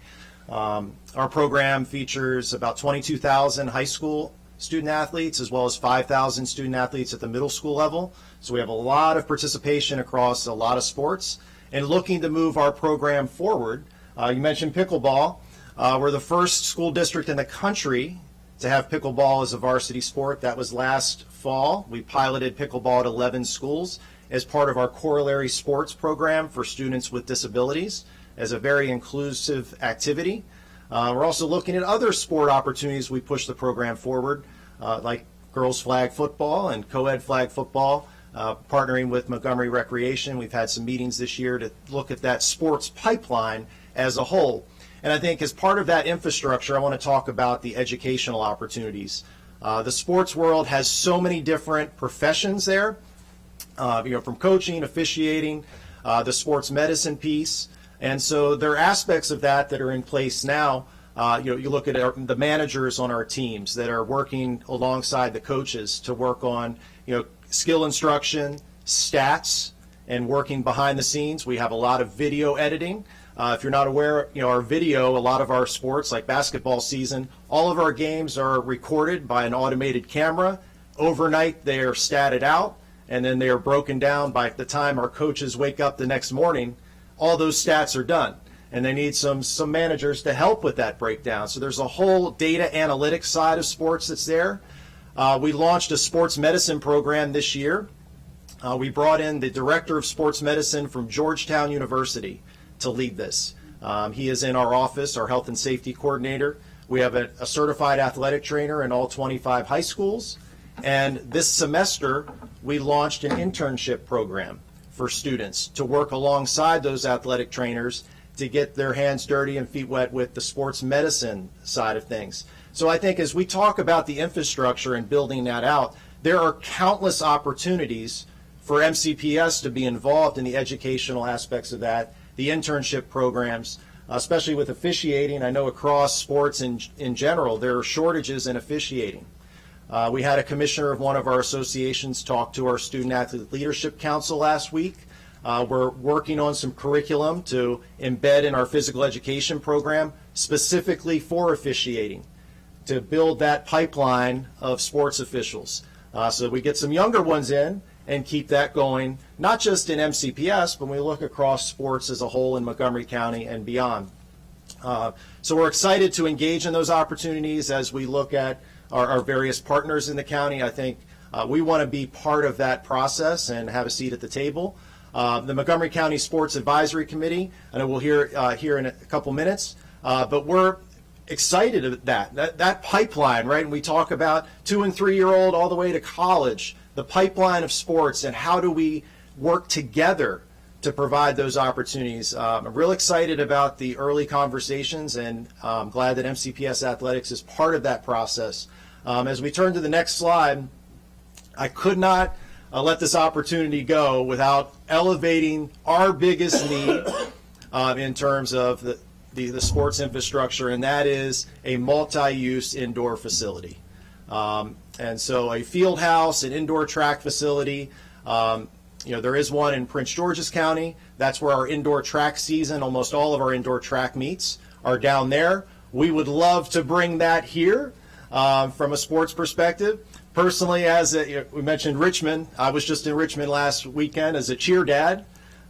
Our program features about 22,000 high school student athletes as well as 5,000 student athletes at the middle school level. So we have a lot of participation across a lot of sports and looking to move our program forward. You mentioned pickleball. We're the first school district in the country to have pickleball as a varsity sport. That was last fall. We piloted pickleball at 11 schools as part of our corollary sports program for students with disabilities as a very inclusive activity. We're also looking at other sport opportunities. We push the program forward, like girls flag football and co-ed flag football, partnering with Montgomery Recreation. We've had some meetings this year to look at that sports pipeline as a whole. And I think as part of that infrastructure, I want to talk about the educational opportunities. The sports world has so many different professions there, from coaching, officiating, the sports medicine piece. And so there are aspects of that are in place now. You look at the managers on our teams that are working alongside the coaches to work on, skill instruction, stats, and working behind the scenes. We have a lot of video editing. If you're not aware, our video, a lot of our sports, like basketball season, all of our games are recorded by an automated camera. Overnight, they are statted out, and then they are broken down by the time our coaches wake up the next morning. All those stats are done, and they need some managers to help with that breakdown. So there's a whole data analytics side of sports that's there. We launched a sports medicine program this year. We brought in the director of sports medicine from Georgetown University to lead this. He is in our office, our health and safety coordinator. We have a certified athletic trainer in all 25 high schools. And this semester, we launched an internship program for students to work alongside those athletic trainers to get their hands dirty and feet wet with the sports medicine side of things. So I think as we talk about the infrastructure and building that out, there are countless opportunities for MCPS to be involved in the educational aspects of that, the internship programs, especially with officiating. I know across sports in general, there are shortages in officiating. We had a commissioner of one of our associations talk to our Student Athlete Leadership Council last week. We're working on some curriculum to embed in our physical education program specifically for officiating, to build that pipeline of sports officials. So we get some younger ones in and keep that going, not just in MCPS, but we look across sports as a whole in Montgomery County and beyond. So we're excited to engage in those opportunities as we look at our various partners in the county. I think we want to be part of that process and have a seat at the table. The Montgomery County Sports Advisory Committee, I know we'll hear here in a couple minutes, but we're excited at that pipeline, right? And we talk about 2- and 3-year-old all the way to college, the pipeline of sports, and how do we work together to provide those opportunities. I'm real excited about the early conversations, and I'm glad that MCPS Athletics is part of that process. As we turn to the next slide, I could not let this opportunity go without elevating our biggest need in terms of the sports infrastructure, and that is a multi-use indoor facility. And so a field house, an indoor track facility, there is one in Prince George's County. That's where our indoor track season, almost all of our indoor track meets are down there. We would love to bring that here from a sports perspective. Personally, we mentioned Richmond, I was just in Richmond last weekend as a cheer dad,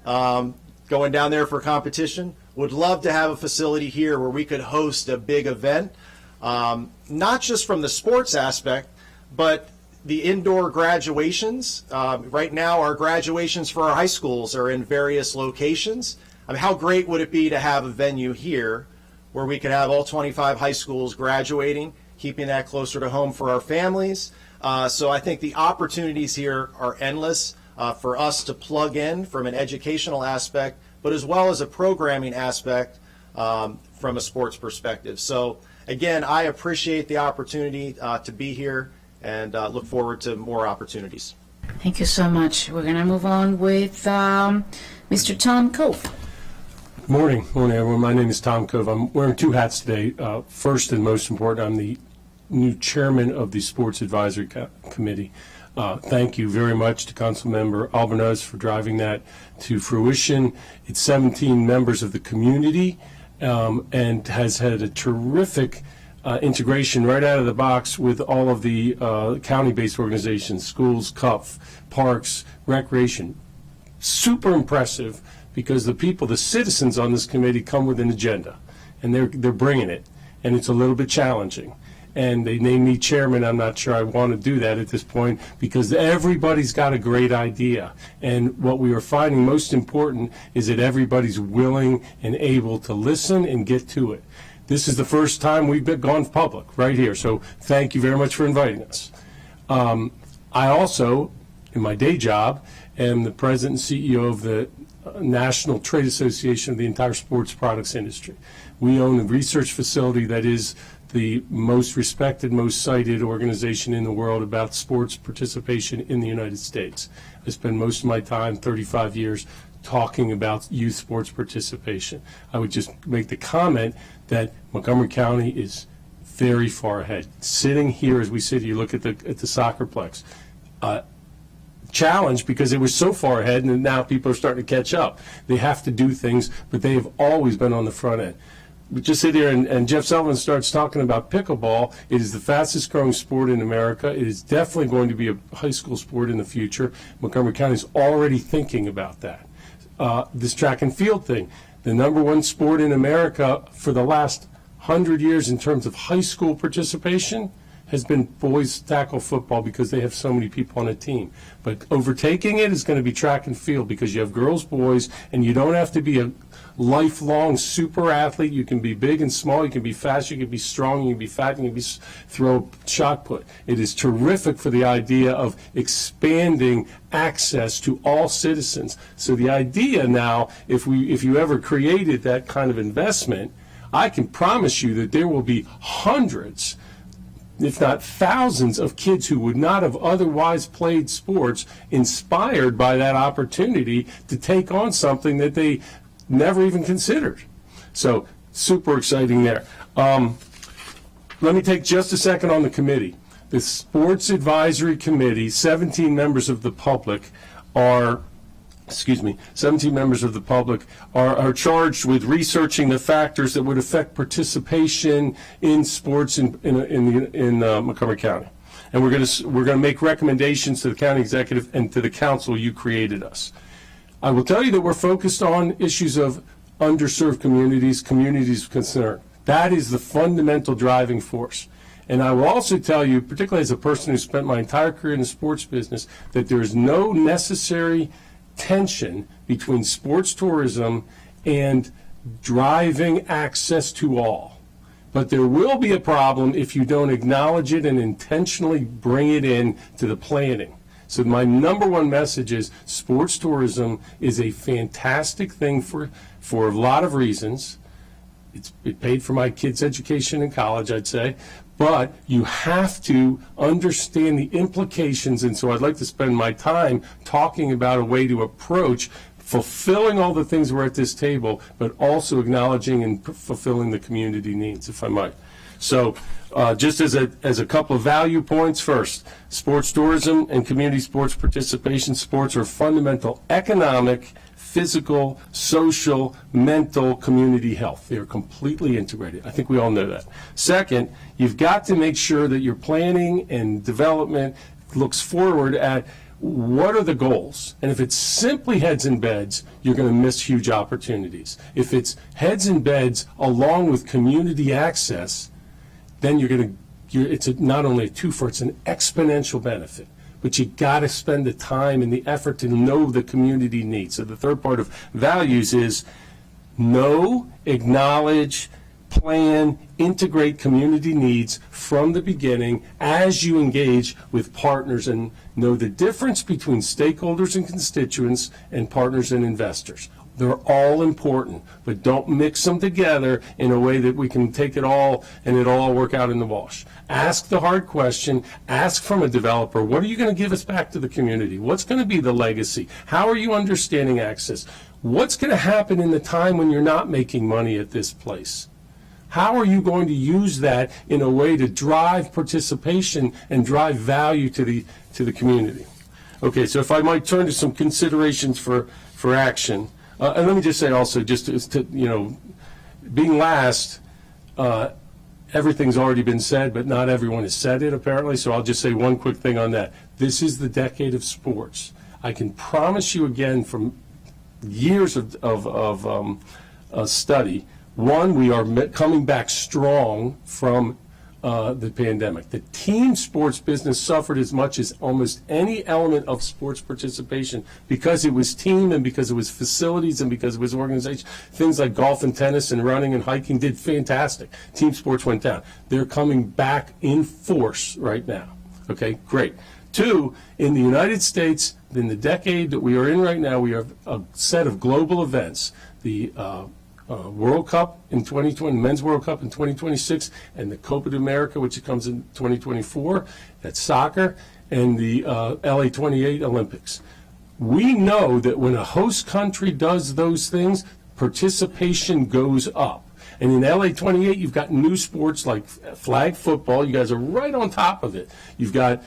going down there for competition. Would love to have a facility here where we could host a big event, not just from the sports aspect, but the indoor graduations. Right now, our graduations for our high schools are in various locations. I mean, how great would it be to have a venue here where we could have all 25 high schools graduating, keeping that closer to home for our families? So I think the opportunities here are endless for us to plug in from an educational aspect, but as well as a programming aspect from a sports perspective. So again, I appreciate the opportunity to be here and look forward to more opportunities. Thank you so much. We're going to move on with Mr. Tom Cove. Morning, everyone. My name is Tom Cove. I'm wearing two hats today. First and most important, I'm the new chairman of the Sports Advisory Committee. Thank you very much to Councilmember Albornoz for driving that to fruition. It's 17 members of the community and has had a terrific integration right out of the box with all of the county-based organizations, schools, CUF, parks, recreation. Super impressive because the citizens on this committee come with an agenda, and they're bringing it, and it's a little bit challenging. And they named me chairman. I'm not sure I want to do that at this point because everybody's got a great idea. And what we are finding most important is that everybody's willing and able to listen and get to it. This is the first time we've gone public right here, so thank you very much for inviting us. I also, in my day job, am the president and CEO of the National Trade Association of the entire sports products industry. We own a research facility that is the most respected, most cited organization in the world about sports participation in the United States. I spend most of my time, 35 years, talking about youth sports participation. I would just make the comment that Montgomery County is very far ahead. Sitting here as we sit here, you look at the soccerplex. Challenge because it was so far ahead and now people are starting to catch up. They have to do things, but they have always been on the front end. We just sit here and Jeff Sullivan starts talking about pickleball. It is the fastest growing sport in America. It is definitely going to be a high school sport in the future. Montgomery County is already thinking about that. This track and field thing, the #1 sport in America for the last 100 years in terms of high school participation has been boys tackle football because they have so many people on a team. But overtaking it is going to be track and field because you have girls, boys, and you don't have to be a lifelong super athlete. You can be big and small, you can be fast, you can be strong, you can be fat, you can throw shot put. It is terrific for the idea of expanding access to all citizens. So the idea now, if you ever created that kind of investment, I can promise you that there will be hundreds, if not thousands, of kids who would not have otherwise played sports inspired by that opportunity to take on something that they never even considered. So super exciting there. Let me take just a second on the committee. The Sports Advisory Committee, 17 members of the public are charged with researching the factors that would affect participation in sports in Montgomery County. And we're going to make recommendations to the county executive and to the council. You created us. I will tell you that we're focused on issues of underserved communities of concern. That is the fundamental driving force. And I will also tell you, particularly as a person who spent my entire career in the sports business, that there is no necessary tension between sports tourism and driving access to all. But there will be a problem if you don't acknowledge it and intentionally bring it in to the planning. So my number one message is sports tourism is a fantastic thing for a lot of reasons. It paid for my kids' education in college, I'd say. But you have to understand the implications, and so I'd like to spend my time talking about a way to approach fulfilling all the things we're at this table, but also acknowledging and fulfilling the community needs, if I might. So just as a couple of value points, first, sports tourism and community sports participation. Sports are fundamental economic, physical, social, mental, community health. They are completely integrated. I think we all know that. Second, you've got to make sure that your planning and development looks forward at what are the goals. And if it's simply heads and beds, you're going to miss huge opportunities. If it's heads and beds along with community access, then it's not only a twofer, it's an exponential benefit. But you got to spend the time and the effort to know the community needs. So the third part of values is know, acknowledge, plan, integrate community needs from the beginning as you engage with partners, and know the difference between stakeholders and constituents and partners and investors. They're all important, but don't mix them together in a way that we can take it all and it'll all work out in the wash. Ask the hard question. Ask from a developer, what are you going to give us back to the community? What's going to be the legacy? How are you understanding access? What's going to happen in the time when you're not making money at this place? How are you going to use that in a way to drive participation and drive value to the community? Okay, so if I might turn to some considerations for action. And let me just say also, just to being last, everything's already been said, but not everyone has said it apparently, so I'll just say one quick thing on that. This is the decade of sports. I can promise you again from years of study, one, we are coming back strong from the pandemic. The team sports business suffered as much as almost any element of sports participation because it was team and because it was facilities and because it was organization. Things like golf and tennis and running and hiking did fantastic. Team sports went down. They're coming back in force right now. Okay, great. Two, in the United States, in the decade that we are in right now, we have a set of global events. The World Cup in 2020, Men's World Cup in 2026, and the Copa de America, which comes in 2024. That's soccer, and the LA 28 Olympics. We know that when a host country does those things, participation goes up. And in LA 28, you've got new sports like flag football. You guys are right on top of it. You've got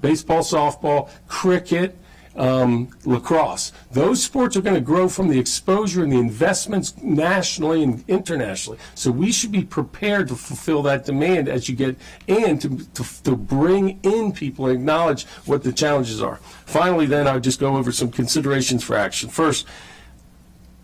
baseball, softball, cricket, lacrosse. Those sports are going to grow from the exposure and the investments nationally and internationally. So we should be prepared to fulfill that demand as you get, and to bring in people and acknowledge what the challenges are. Finally, then, I'll just go over some considerations for action. First,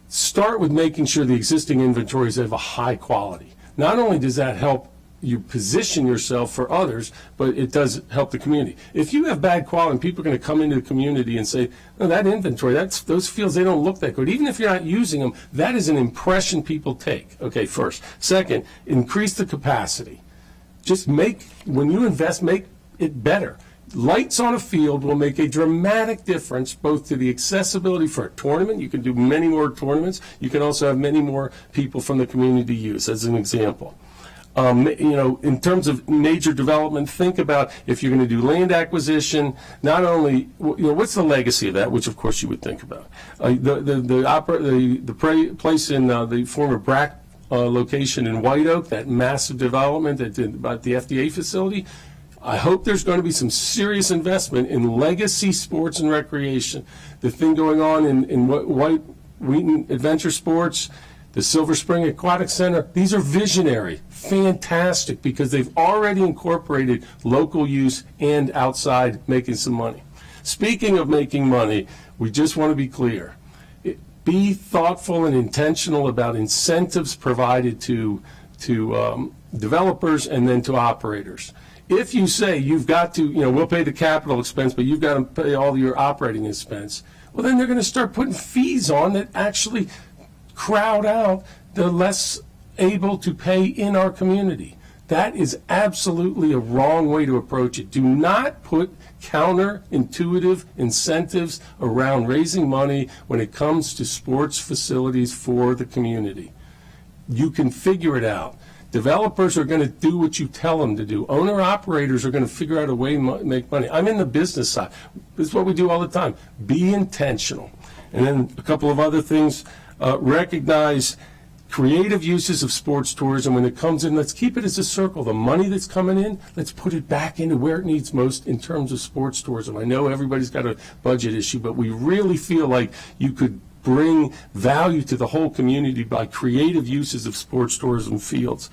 start with making sure the existing inventories have a high quality. Not only does that help you position yourself for others, but it does help the community. If you have bad quality, people are going to come into the community and say, "No, that inventory, those fields, they don't look that good." Even if you're not using them, that is an impression people take. Okay, first. Second, increase the capacity. Just when you invest, make it better. Lights on a field will make a dramatic difference both to the accessibility for a tournament. You can do many more tournaments. You can also have many more people from the community use, as an example. In terms of major development, think about if you're going to do land acquisition, not only, what's the legacy of that, which of course you would think about. The place in the former BRAC location in White Oak, that massive development about the FDA facility, I hope there's going to be some serious investment in legacy sports and recreation. The thing going on in Wheaton Adventure Sports, the Silver Spring Aquatic Center, these are visionary, fantastic, because they've already incorporated local use and outside making some money. Speaking of making money, we just want to be clear. Be thoughtful and intentional about incentives provided to developers and then to operators. If you say you've got to, we'll pay the capital expense, but you've got to pay all your operating expense, well, then they're going to start putting fees on that actually crowd out the less able to pay in our community. That is absolutely a wrong way to approach it. Do not put counterintuitive incentives around raising money when it comes to sports facilities for the community. You can figure it out. Developers are going to do what you tell them to do. Owner-operators are going to figure out a way to make money. I'm in the business side. This is what we do all the time. Be intentional. And then a couple of other things. Recognize creative uses of sports tourism. When it comes in, let's keep it as a circle. The money that's coming in, let's put it back into where it needs most in terms of sports tourism. I know everybody's got a budget issue, but we really feel like you could bring value to the whole community by creative uses of sports tourism fields.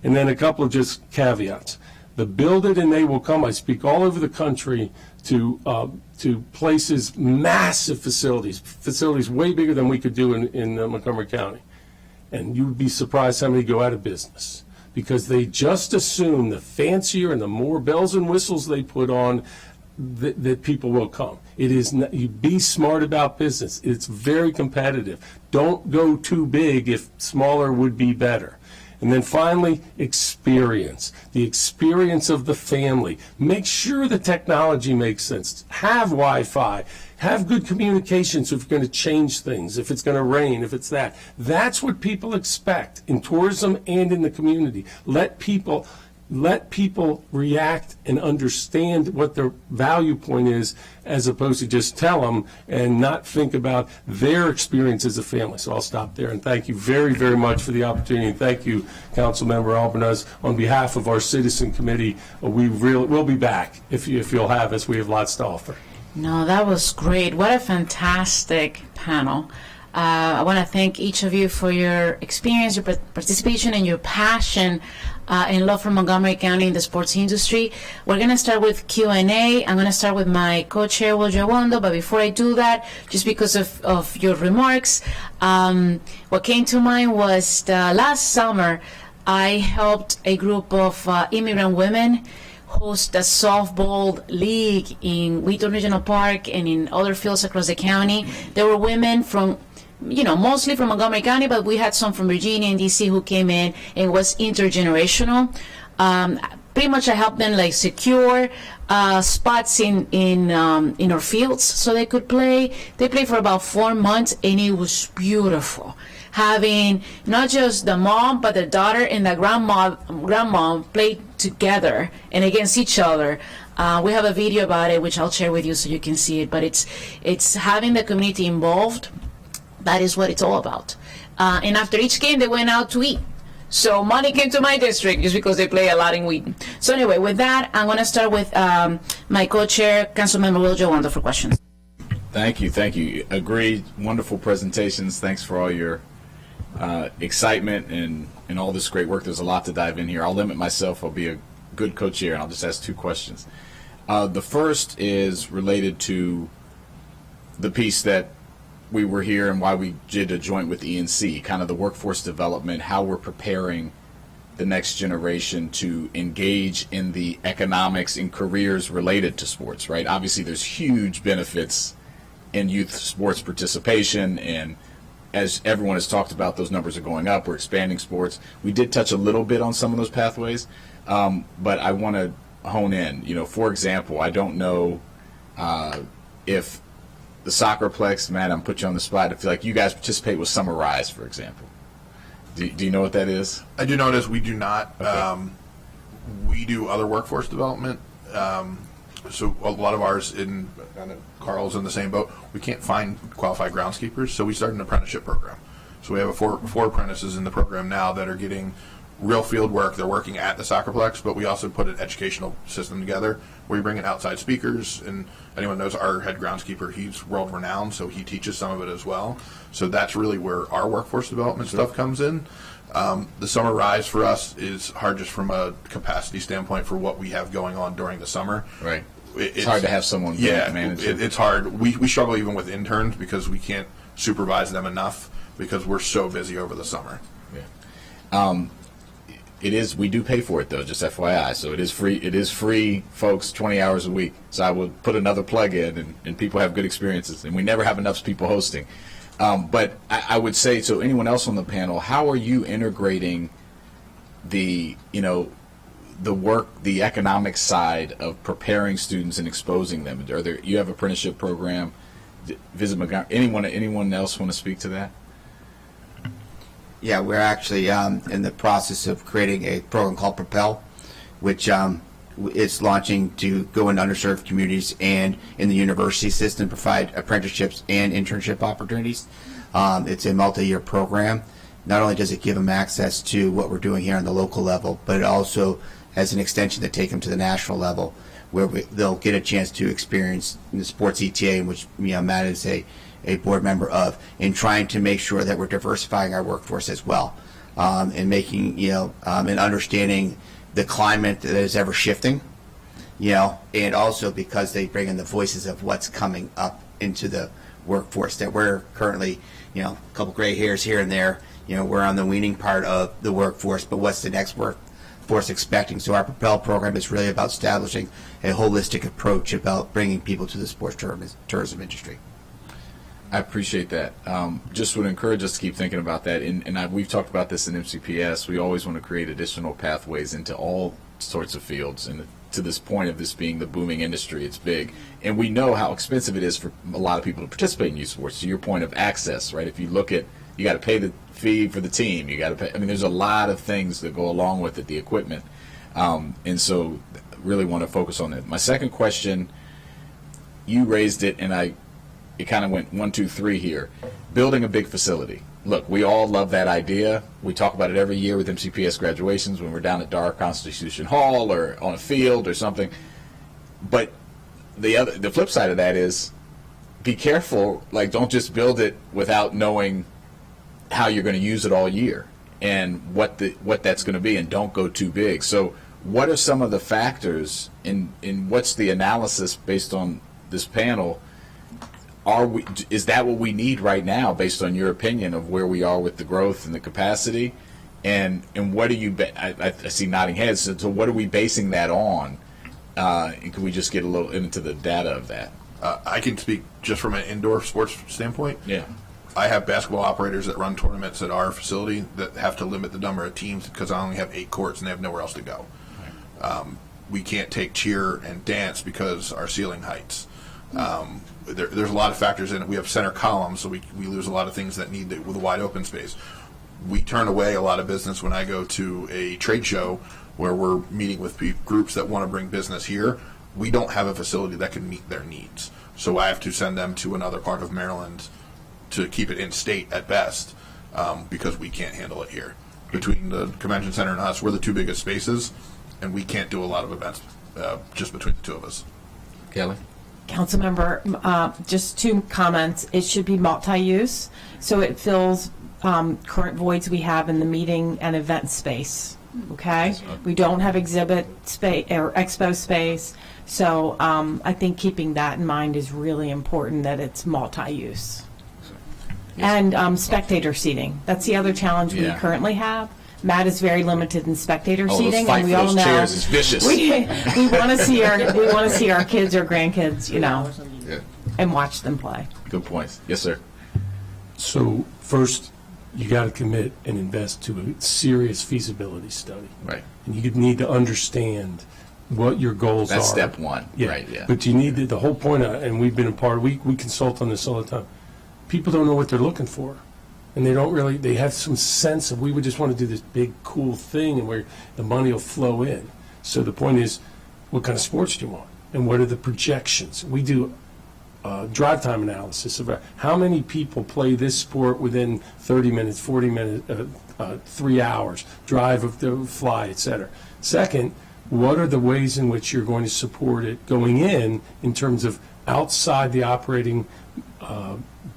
And then a couple of just caveats. The build it and they will come. I speak all over the country to places, massive facilities way bigger than we could do in Montgomery County. And you would be surprised how many go out of business because they just assume the fancier and the more bells and whistles they put on, that people will come. It is not, you be smart about business. It's very competitive. Don't go too big if smaller would be better. And then finally, experience. The experience of the family. Make sure the technology makes sense. Have Wi-Fi. Have good communication so if you're going to change things, if it's going to rain, if it's that. That's what people expect in tourism and in the community. Let people react and understand what their value point is as opposed to just tell them and not think about their experience as a family. So I'll stop there and thank you very, very much for the opportunity. And thank you, Councilmember Albornoz. On behalf of our Citizen Committee, we'll be back if you'll have us. We have lots to offer. No, that was great. What a fantastic panel. I want to thank each of you for your experience, your participation, and your passion and love for Montgomery County in the sports industry. We're going to start with Q&A. I'm going to start with my co-chair, Jawando, but before I do that, just because of your remarks, what came to mind was last summer, I helped a group of immigrant women host a softball league in Wheaton Regional Park and in other fields across the county. There were women from mostly from Montgomery County, but we had some from Virginia and DC who came in, and it was intergenerational. Pretty much I helped them secure spots in our fields so they could play. They played for about 4 months, and it was beautiful. Having not just the mom, but the daughter and the grandma play together and against each other. We have a video about it, which I'll share with you so you can see it. But it's having the community involved. That is what it's all about. And after each game, they went out to eat. So money came to my district just because they play a lot in Wheaton. So anyway, with that, I'm going to start with my co-chair, Councilmember Jawando, for questions. Thank you. Agreed. Wonderful presentations. Thanks for all your excitement and all this great work. There's a lot to dive in here. I'll limit myself. I'll be a good co-chair, and I'll just ask 2 questions. The first is related to the piece that we were here and why we did a joint with ENC, kind of the workforce development, how we're preparing the next generation to engage in the economics and careers related to sports, right? Obviously, there's huge benefits in youth sports participation, and as everyone has talked about, those numbers are going up. We're expanding sports. We did touch a little bit on some of those pathways, but I want to hone in. For example, I don't know if the Soccerplex, Matt, I'm put you on the spot. I feel like you guys participate with Summer Rise, for example. Do you know what that is? I do know it is. We do not. Okay. We do other workforce development. So a lot of ours Carl's in the same boat. We can't find qualified groundskeepers, so we started an apprenticeship program. So we have four apprentices in the program now that are getting real field work. They're working at the Soccerplex, but we also put an educational system together where we bring in outside speakers, and anyone knows our head groundskeeper, he's world renowned, so he teaches some of it as well. So that's really where our workforce development stuff comes in. The Summer Rise for us is hard just from a capacity standpoint for what we have going on during the summer. Right. It's hard to have someone manage it. It's hard. We struggle even with interns because we can't supervise them enough because we're so busy over the summer. Yeah. It is. We do pay for it though, just FYI. So it is free. It is free, folks. 20 hours a week. So I will put another plug in, and people have good experiences. And we never have enough people hosting. But I would say to anyone else on the panel, how are you integrating the the economic side of preparing students and exposing them? You have an apprenticeship program? Visit Montgomery. Anyone else want to speak to that? Yeah, we're actually in the process of creating a program called Propel, which is launching to go into underserved communities and in the university system provide apprenticeships and internship opportunities. It's a multi-year program. Not only does it give them access to what we're doing here on the local level, but it also has an extension to take them to the national level, where they'll get a chance to experience the sports ETA, in which Matt is a board member of, in trying to make sure that we're diversifying our workforce as well, and making and understanding the climate that is ever shifting, and also because they bring in the voices of what's coming up into the workforce that we're currently, a couple gray hairs here and there, we're on the weaning part of the workforce, but what's the next workforce expecting? So our Propel program is really about establishing a holistic approach about bringing people to the sports tourism industry. I appreciate that. Just would encourage us to keep thinking about that. And we've talked about this in MCPS. We always want to create additional pathways into all sorts of fields. And to this point of this being the booming industry, it's big. And we know how expensive it is for a lot of people to participate in youth sports. To your point of access, right? If you look at, you got to pay the fee for the team. You got to pay. I mean, there's a lot of things that go along with it, the equipment. And so really want to focus on that. My second question, you raised it, and it kind of went 1, 2, 3 here. Building a big facility. Look, we all love that idea. We talk about it every year with MCPS graduations when we're down at Dar Constitution Hall or on a field or something. But the flip side of that is be careful. Like, don't just build it without knowing how you're going to use it all year and what that's going to be, and don't go too big. So what are some of the factors in what's the analysis based on this panel? Is that what we need right now, based on your opinion of where we are with the growth and the capacity? And what are you? I see nodding heads. So what are we basing that on? And can we just get a little into the data of that? I can speak just from an indoor sports standpoint. Yeah. I have basketball operators that run tournaments at our facility that have to limit the number of teams because I only have 8 courts and they have nowhere else to go. We can't take cheer and dance because our ceiling heights. There's a lot of factors in it. We have center columns, so we lose a lot of things that need with a wide open space. We turn away a lot of business when I go to a trade show where we're meeting with groups that want to bring business here. We don't have a facility that can meet their needs. So I have to send them to another part of Maryland to keep it in state at best, because we can't handle it here. Between the convention center and us, we're the 2 biggest spaces, and we can't do a lot of events just between the 2 of us. Kelly? Councilmember, just 2 comments. It should be multi-use, so it fills current voids we have in the meeting and event space. Okay, we don't have exhibit space or expo space, so I think keeping that in mind is really important, that it's multi-use. And spectator seating. That's the other challenge we currently have. Matt is very limited in spectator seating, and we all know chairs is vicious. we want to see our kids or grandkids, and watch them play. Good points. Yes, sir. So first, you got to commit and invest to a serious feasibility study. Right. And you need to understand what your goals That's are. step 1. Yeah. Right. Yeah. But you need the whole point of, and we've been a part. We consult on this all the time. People don't know what they're looking for, and they have some sense of, we would just want to do this big cool thing and where the money will flow in. So the point is, what kind of sports do you want, and what are the projections? We do drive time analysis of how many people play this sport within 30 minutes, 40 minutes, 3 hours, drive, fly, etc. Second, what are the ways in which you're going to support it going in terms of outside the operating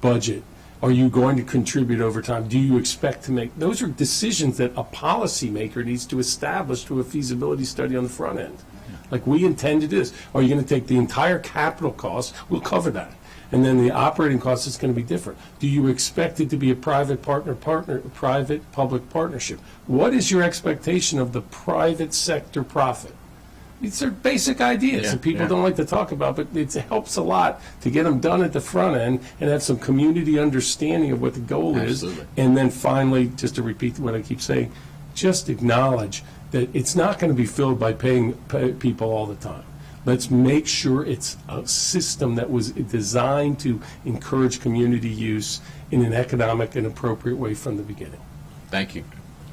budget? Are you going to contribute over time? Do you expect to make? Those are decisions that a policymaker needs to establish through a feasibility study on the front end. Like, we intend to do this. Are you going to take the entire capital cost? We'll cover that. And then the operating cost is going to be different. Do you expect it to be a private-public partnership? What is your expectation of the private sector profit? These are basic ideas that people don't like to talk about, but it helps a lot to get them done at the front end and have some community understanding of what the goal is. And then finally, just to repeat what I keep saying, just acknowledge that it's not going to be filled by paying people all the time. Let's make sure it's a system that was designed to encourage community use in an economic and appropriate way from the beginning. Thank you.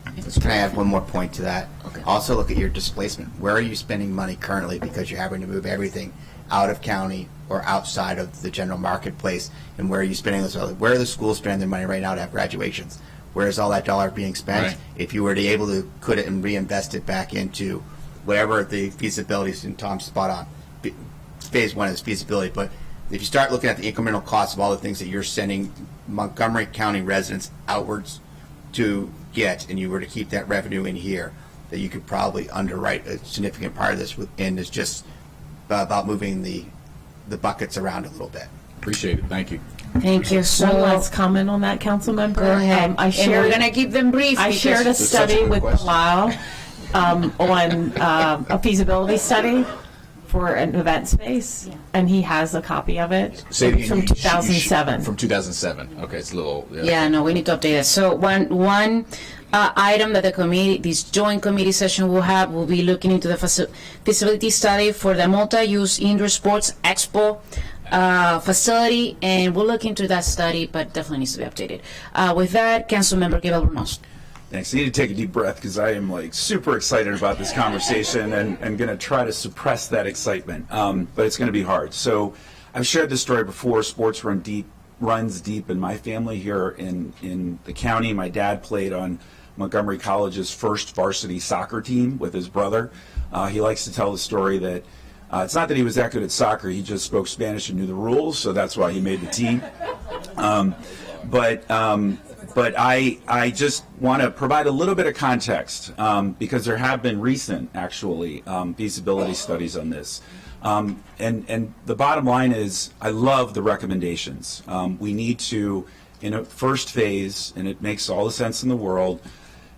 Can I add one more point to that? Okay. Also look at your displacement. Where are you spending money currently because you're having to move everything out of county or outside of the general marketplace, and where are you spending those? Where are the schools spending their money right now to have graduations? Where is all that dollar being spent? Right. If you were to able to put it and reinvest it back into whatever the feasibility is, and Tom's spot on, phase one is feasibility, but if you start looking at the incremental costs of all the things that you're sending Montgomery County residents outwards to get, and you were to keep that revenue in here, that you could probably underwrite a significant part of this, and it's just about moving the buckets around a little bit. Appreciate it. Thank you. Thank you. So One last comment on that, council member. go ahead. I And we're shared, going to keep them brief. I because- shared a That's such a study good with question. Palau on a feasibility study for an event space, and he has a copy of it. Say it It's from again. 2007. From 2007. Okay, it's a little. Yeah, no, we need to update it. So one item that the committee, this joint committee session will be looking into the feasibility study for the multi-use indoor sports expo facility, and we'll look into that study, but definitely needs to be updated. With that, Councilmember Gabe Albornoz. Thanks. I need to take a deep breath because I am super excited about this conversation and going to try to suppress that excitement, but it's going to be hard. So I've shared this story before. Sports runs deep in my family here in the county. My dad played on Montgomery College's first varsity soccer team with his brother. He likes to tell the story that it's not that he was that good at soccer, he just spoke Spanish and knew the rules, so that's why he made the team. But I just want to provide a little bit of context because there have been recent, actually, feasibility studies on this. And the bottom line is I love the recommendations. We need to, in a first phase, and it makes all the sense in the world,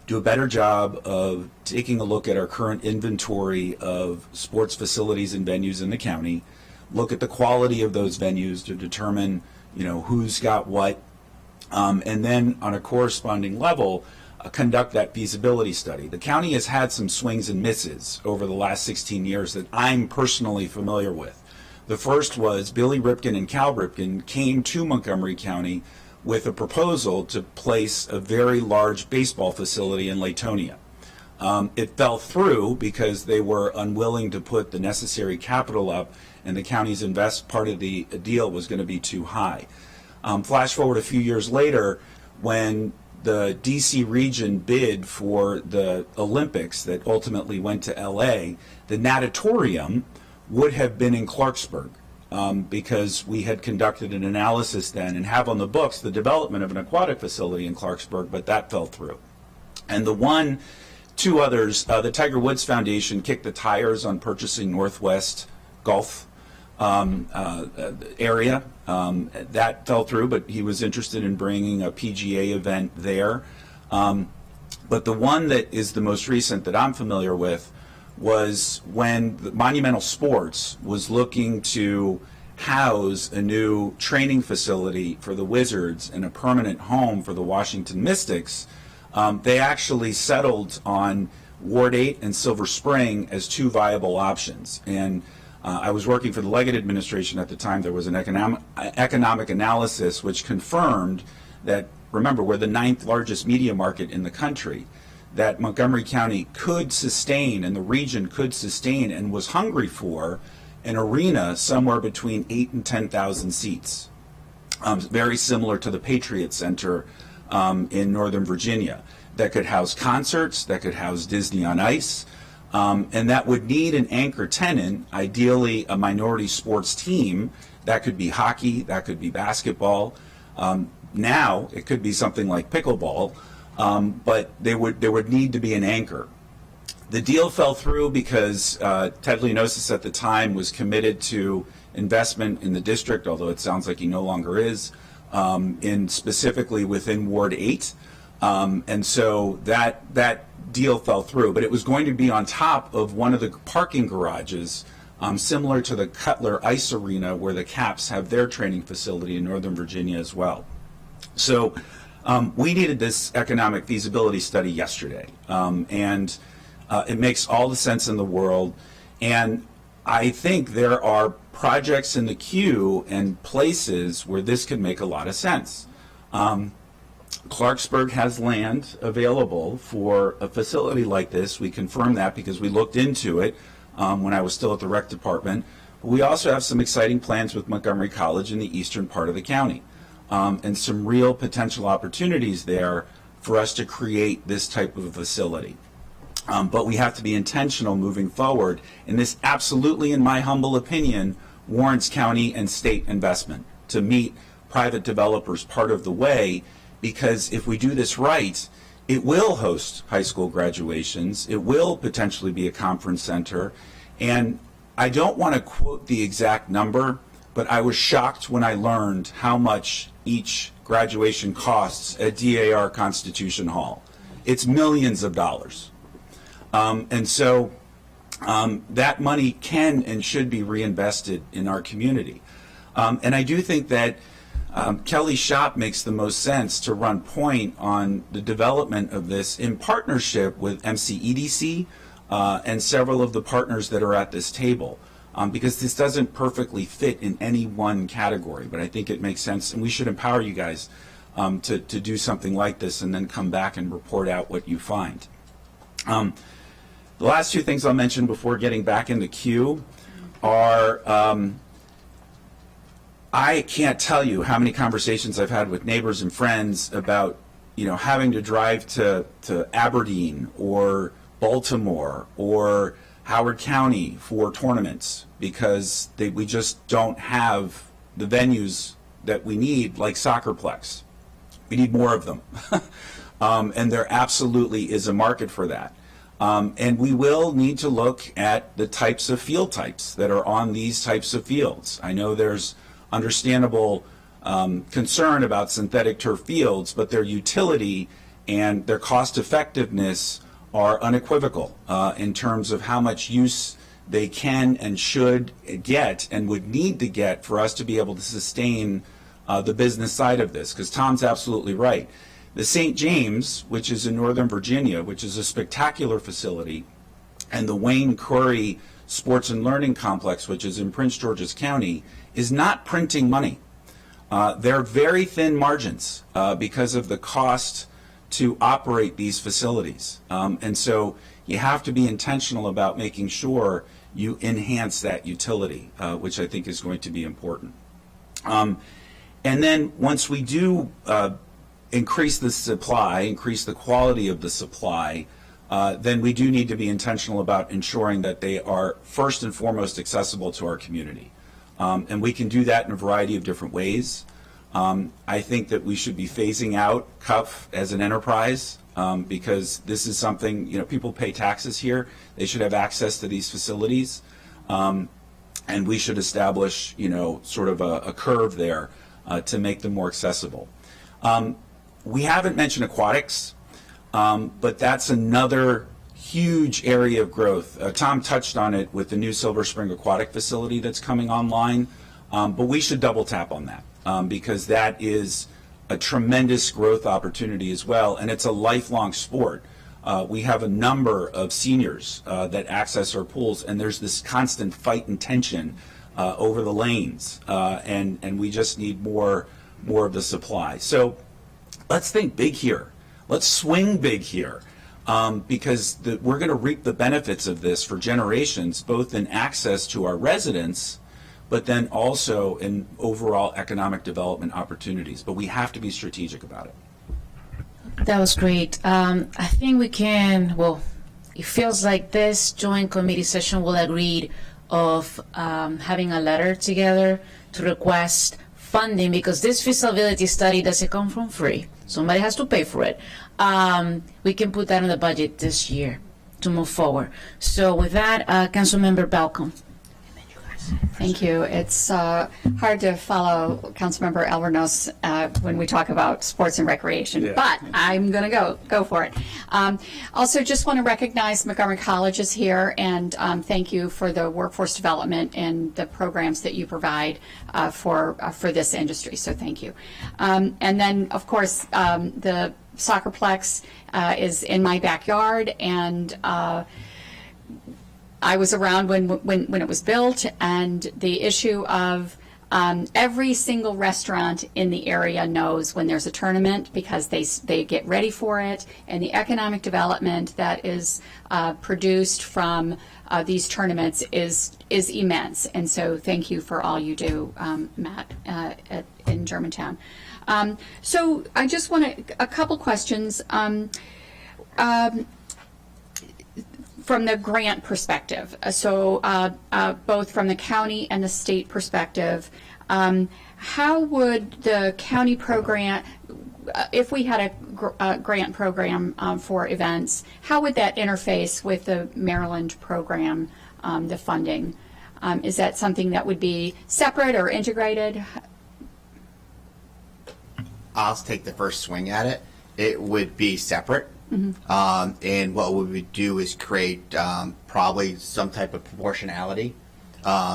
do a better job of taking a look at our current inventory of sports facilities and venues in the county, look at the quality of those venues to determine, who's got what, and then on a corresponding level, conduct that feasibility study. The county has had some swings and misses over the last 16 years that I'm personally familiar with. The first was Billy Ripken and Cal Ripken came to Montgomery County with a proposal to place a very large baseball facility in Latonia. It fell through because they were unwilling to put the necessary capital up, and the county's part of the deal was going to be too high. Flash forward a few years later, when the DC region bid for the Olympics that ultimately went to LA, the natatorium would have been in Clarksburg because we had conducted an analysis then and have on the books the development of an aquatic facility in Clarksburg, but that fell through. And two others, the Tiger Woods Foundation kicked the tires on purchasing Northwest Golf area. That fell through, but he was interested in bringing a PGA event there. But the one that is the most recent that I'm familiar with was when the Monumental Sports was looking to house a new training facility for the Wizards and a permanent home for the Washington Mystics. They actually settled on Ward 8 and Silver Spring as two viable options. And I was working for the Leggett administration at the time. There was an economic analysis which confirmed that, remember, we're the 9th largest media market in the country, that Montgomery County could sustain and the region could sustain and was hungry for an arena somewhere between 8,000 and 10,000 seats, very similar to the Patriot Center in Northern Virginia, that could house concerts, that could house Disney on Ice, and that would need an anchor tenant, ideally a minority sports team. That could be hockey, that could be basketball. Now it could be something like pickleball, but there would need to be an anchor. The deal fell through because Ted Leonosis at the time was committed to investment in the district, although it sounds like he no longer is, in specifically within Ward 8. And so that deal fell through, but it was going to be on top of one of the parking garages, similar to the Cutler Ice Arena where the Caps have their training facility in Northern Virginia as well. So We needed this economic feasibility study yesterday, and it makes all the sense in the world. And I think there are projects in the queue and places where this could make a lot of sense. Clarksburg has land available for a facility like this. We confirmed that because we looked into it when I was still at the rec department. We also have some exciting plans with Montgomery College in the eastern part of the county, and some real potential opportunities there for us to create this type of a facility. But we have to be intentional moving forward, and this absolutely, in my humble opinion, warrants county and state investment to meet private developers part of the way, because if we do this right, it will host high school graduations, it will potentially be a conference center, and I don't want to quote the exact number, but I was shocked when I learned how much each graduation costs at DAR Constitution Hall. It's millions of dollars. And so that money can and should be reinvested in our community. And I do think that Kelly's shop makes the most sense to run point on the development of this in partnership with MCEDC and several of the partners that are at this table, because this doesn't perfectly fit in any one category, but I think it makes sense, and we should empower you guys to do something like this and then come back and report out what you find. The last two things I'll mention before getting back in the queue are, I can't tell you how many conversations I've had with neighbors and friends about, having to drive to Aberdeen or Baltimore or Howard County for tournaments because we just don't have the venues that we need, like Soccerplex. We need more of them. And there absolutely is a market for that. And we will need to look at the types of field types that are on these types of fields. I know there's understandable concern about synthetic turf fields, but their utility and their cost effectiveness are unequivocal in terms of how much use they can and should get and would need to get for us to be able to sustain the business side of this, because Tom's absolutely right. The St. James, which is in Northern Virginia, which is a spectacular facility, and the Wayne Curry Sports and Learning Complex, which is in Prince George's County, is not printing money. They're very thin margins because of the cost to operate these facilities. And so you have to be intentional about making sure you enhance that utility, which I think is going to be important. And then once we do increase the supply, increase the quality of the supply, then we do need to be intentional about ensuring that they are first and foremost accessible to our community. And we can do that in a variety of different ways. I think that we should be phasing out CUF as an enterprise because this is something, people pay taxes here. They should have access to these facilities. And we should establish, sort of a curve there to make them more accessible. We haven't mentioned aquatics, but that's another huge area of growth. Tom touched on it with the new Silver Spring Aquatic facility that's coming online, but we should double tap on that because that is a tremendous growth opportunity as well, and it's a lifelong sport. We have a number of seniors that access our pools, and there's this constant fight and tension over the lanes, and we just need more of the supply. So let's think big here. Let's swing big here because we're going to reap the benefits of this for generations, both in access to our residents, but then also in overall economic development opportunities. But we have to be strategic about it. That was great. I think we can, it feels like this joint committee session will agree of having a letter together to request funding, because this feasibility study doesn't come from free. Somebody has to pay for it. We can put that in the budget this year to move forward. So with that, Councilmember Balcombe. Thank you. It's hard to follow Councilmember Albornoz when we talk about sports and recreation, but I'm going to go for it. Also, just want to recognize Montgomery College is here, and thank you for the workforce development and the programs that you provide for this industry. So thank you. And then, of course, the Soccerplex is in my backyard, and I was around when it was built, and the issue of every single restaurant in the area knows when there's a tournament because they get ready for it, and the economic development that is produced from these tournaments is immense. And so thank you for all you do, Matt, in Germantown. So I just want a couple questions. From the grant perspective, so both from the county and the state perspective, how would the county program, if we had a grant program for events, how would that interface with the Maryland program, the funding? Is that something that would be separate or integrated? I'll take the first swing at it. It would be separate. Mm-hmm. And what we would do is create probably some type of proportionality,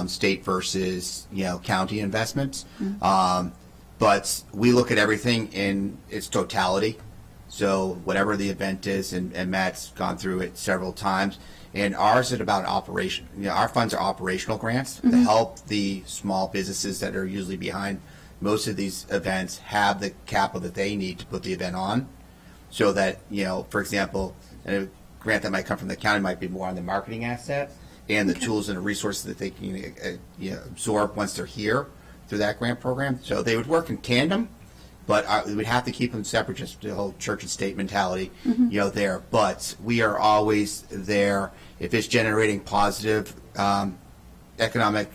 state versus county investments. Mm-hmm. But we look at everything in its totality. So whatever the event is, and Matt's gone through it several times. And ours is about operation. Our funds are operational grants to help the small businesses that are usually behind most of these events have the capital that they need to put the event on. So that, for example, a grant that might come from the county might be more on the marketing asset and the tools and the resources that they can absorb once they're here through that grant program. So they would work in tandem, but we would have to keep them separate, just the whole church and state mentality, there. But we are always there if it's generating positive economic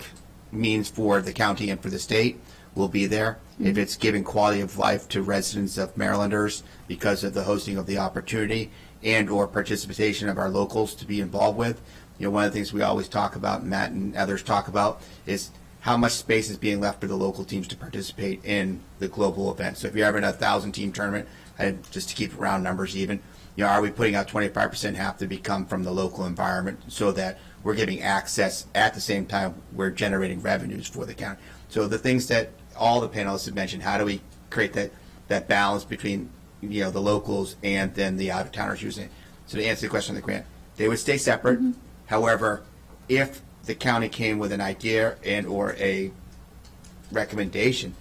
means for the county and for the state. We'll be there. If it's giving quality of life to residents of Marylanders because of the hosting of the opportunity and or participation of our locals to be involved with. One of the things we always talk about, Matt and others talk about, is how much space is being left for the local teams to participate in the global event. So if you're having a 1,000-team tournament, and just to keep round numbers even, are we putting out 25% have to become from the local environment so that we're giving access at the same time we're generating revenues for the county. So the things that all the panelists have mentioned, how do we create that balance between the locals and then the out-of-towners using it? So to answer the question on the grant, they would stay separate. However, if the county came with an idea and or a recommendation,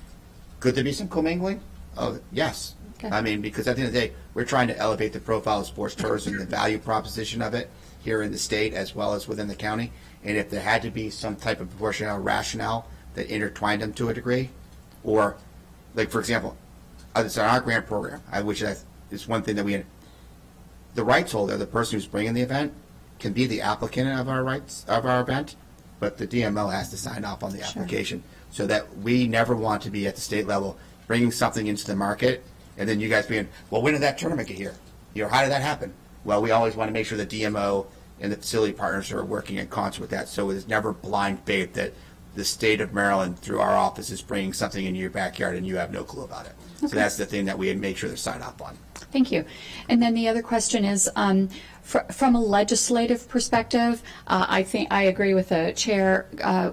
could there be some commingling? Oh, yes. Okay. I mean, because at the end of the day, we're trying to elevate the profile of sports tourism, the value proposition of it here in the state as well as within the county. And if there had to be some type of proportional rationale that intertwined them to a degree, or, like, for example, it's our grant program, which is one thing that the rights holder, the person who's bringing the event, can be the applicant of our rights of our event, but the DMO has to sign off on the application. So that we never want to be at the state level bringing something into the market and then you guys being, well, when did that tournament get here? How did that happen? Well, we always want to make sure the DMO and the facility partners are working in concert with that. So it's never blind faith that the state of Maryland, through our office, is bringing something into your backyard and you have no clue about it. Okay. So that's the thing that we make sure they're signed up on. Thank you. And then the other question is, from a legislative perspective, I think I agree with the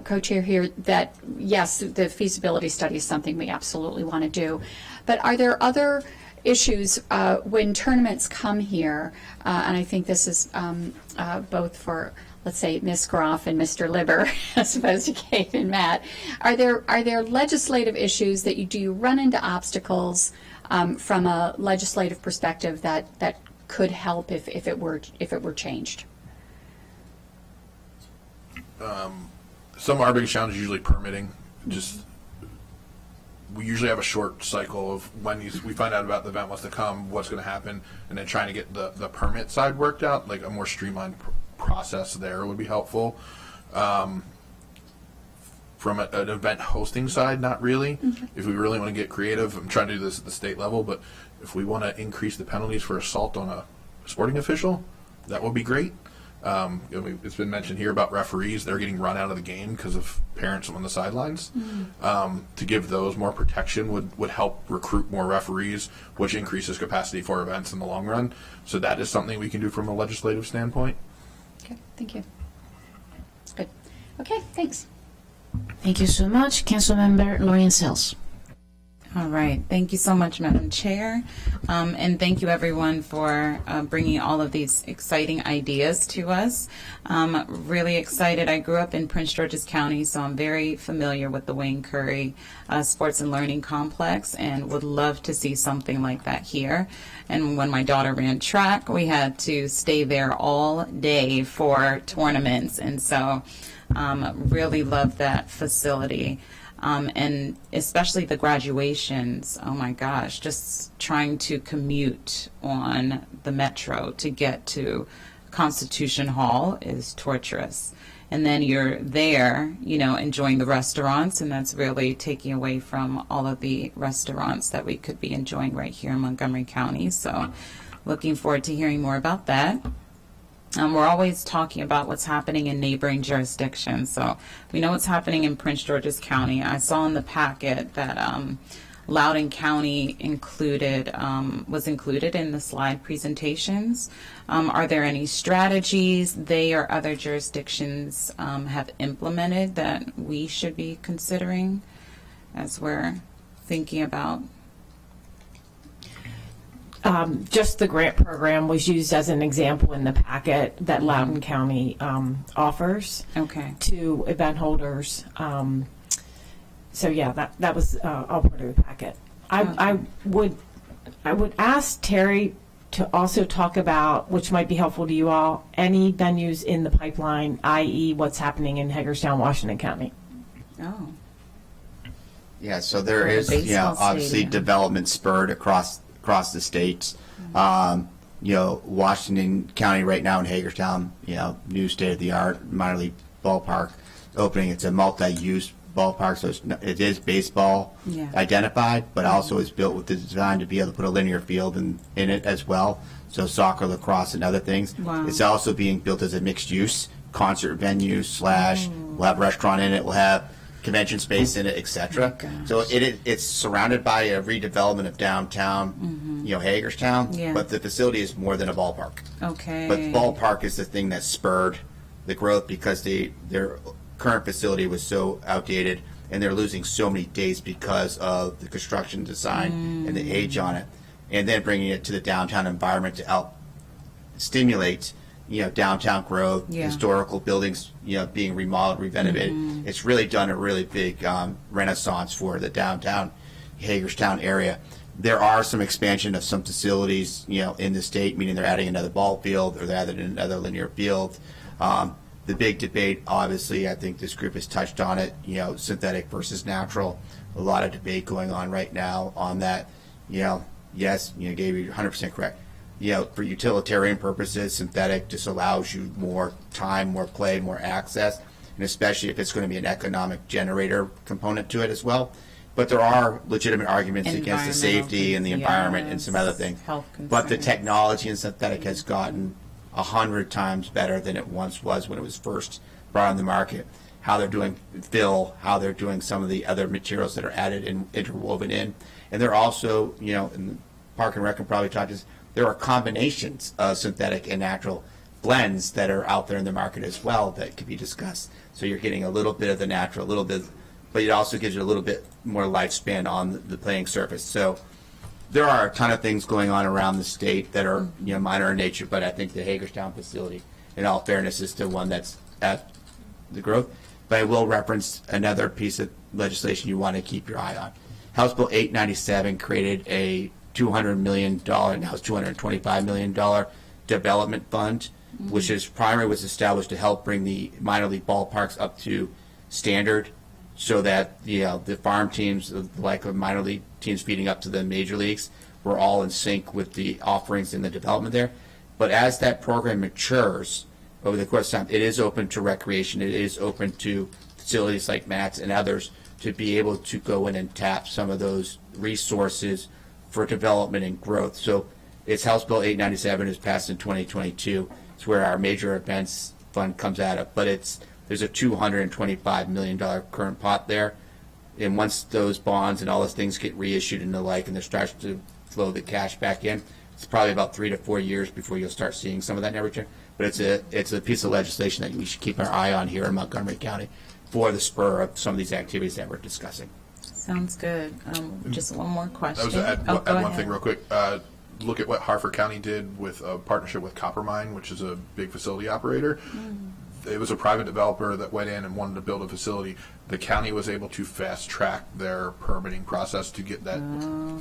co-chair here that yes, the feasibility study is something we absolutely want to do. But are there other issues when tournaments come here? And I think this is both for, let's say, Ms. Groff and Mr. Libber, as opposed to Gabe and Matt. Are there legislative issues that do you run into obstacles from a legislative perspective that could help if it were changed? Some of our biggest challenges usually permitting. We usually have a short cycle of when we find out about the event, what's to come, what's going to happen, and then trying to get the permit side worked out. Like a more streamlined process there would be helpful. From an event hosting side, not really. If we really want to get creative, I'm trying to do this at the state level, but if we want to increase the penalties for assault on a sporting official, that would be great. It's been mentioned here about referees. They're getting run out of the game because of parents on the sidelines. To give those more protection would help recruit more referees, which increases capacity for events in the long run. So that is something we can do from a legislative standpoint. Okay, thank you. Good. Okay, thanks. Thank you so much. Councilmember Laurie-Anne Sayles. All right. Thank you so much, Madam Chair. And thank you, everyone, for bringing all of these exciting ideas to us. Really excited. I grew up in Prince George's County, so I'm very familiar with the Wayne Curry Sports and Learning Complex and would love to see something like that here. And when my daughter ran track, we had to stay there all day for tournaments. And so really love that facility. And especially the graduations, oh my gosh, just trying to commute on the metro to get to Constitution Hall is torturous. And then you're there, you know, enjoying the restaurants, and that's really taking away from all of the restaurants that we could be enjoying right here in Montgomery County. So looking forward to hearing more about that. We're always talking about what's happening in neighboring jurisdictions. So we know what's happening in Prince George's County. I saw in the packet that Loudoun County was included in the slide presentations. Are there any strategies they or other jurisdictions have implemented that we should be considering as we're thinking about? Just the grant program was used as an example in the packet that Loudoun County offers to event holders. So yeah, that was all part of the packet. I would ask Terry to also talk about, which might be helpful to you all, any venues in the pipeline, i.e. what's happening in Hagerstown, Washington County. Oh. Yeah, so there is, obviously development spurred across the states. Washington County right now in Hagerstown, new state-of-the-art minor league ballpark opening. It's a multi-use ballpark, so it is baseball identified, but also is built with the design to be able to put a linear field in it as well. So soccer, lacrosse, and other things. Wow. It's also being built as a mixed-use concert venue / we'll have a restaurant in it, we'll have convention space in it, etc. So it's surrounded by a redevelopment of downtown, Hagerstown, but the facility is more than a ballpark. Okay. But the ballpark is the thing that spurred the growth because their current facility was so outdated and they're losing so many days because of the construction design and the age on it, and then bringing it to the downtown environment to help stimulate downtown growth, historical buildings, being remodeled, renovated. It's really done a really big renaissance for the downtown Hagerstown area. There are some expansion of some facilities, in the state, meaning they're adding another ball field or they're adding another linear field. The big debate, obviously, I think this group has touched on it, synthetic versus natural. A lot of debate going on right now on that. Yes, Gabe, you're 100% correct. For utilitarian purposes, synthetic just allows you more time, more play, more access, and especially if it's going to be an economic generator component to it as well. But there are legitimate arguments against the safety and the environment and some other things. But the technology in synthetic has gotten 100 times better than it once was when it was first brought on the market. How they're doing fill, how they're doing some of the other materials that are added and interwoven in. And they're also, in Park and Rec can probably talk to this, there are combinations of synthetic and natural blends that are out there in the market as well that could be discussed. So you're getting a little bit of the natural, a little bit, but it also gives you a little bit more lifespan on the playing surface. So there are a ton of things going on around the state that are minor in nature, but I think the Hagerstown facility, in all fairness, is the one that's at the growth. But I will reference another piece of legislation you want to keep your eye on. House Bill 897 created a $200 million, now it's $225 million development fund, which is primarily was established to help bring the minor league ballparks up to standard so that the farm teams, like minor league teams feeding up to the major leagues, were all in sync with the offerings in the development there. But as that program matures over the course of time, it is open to recreation. It is open to facilities like Matt's and others to be able to go in and tap some of those resources for development and growth. So it's House Bill 897 is passed in 2022. It's where our major events fund comes out of. But there's a $225 million current pot there. And once those bonds and all those things get reissued and the like, and there starts to flow the cash back in, it's probably about 3 to 4 years before you'll start seeing some of that net return. But it's a piece of legislation that we should keep our eye on here in Montgomery County for the spur of some of these activities that we're discussing. Sounds good. Just one more question. I was add go one ahead. thing real quick. Look at what Harford County did with a partnership with Coppermine, which is a big facility operator. It was a private developer that went in and wanted to build a facility. The county was able to fast track their permitting process to get that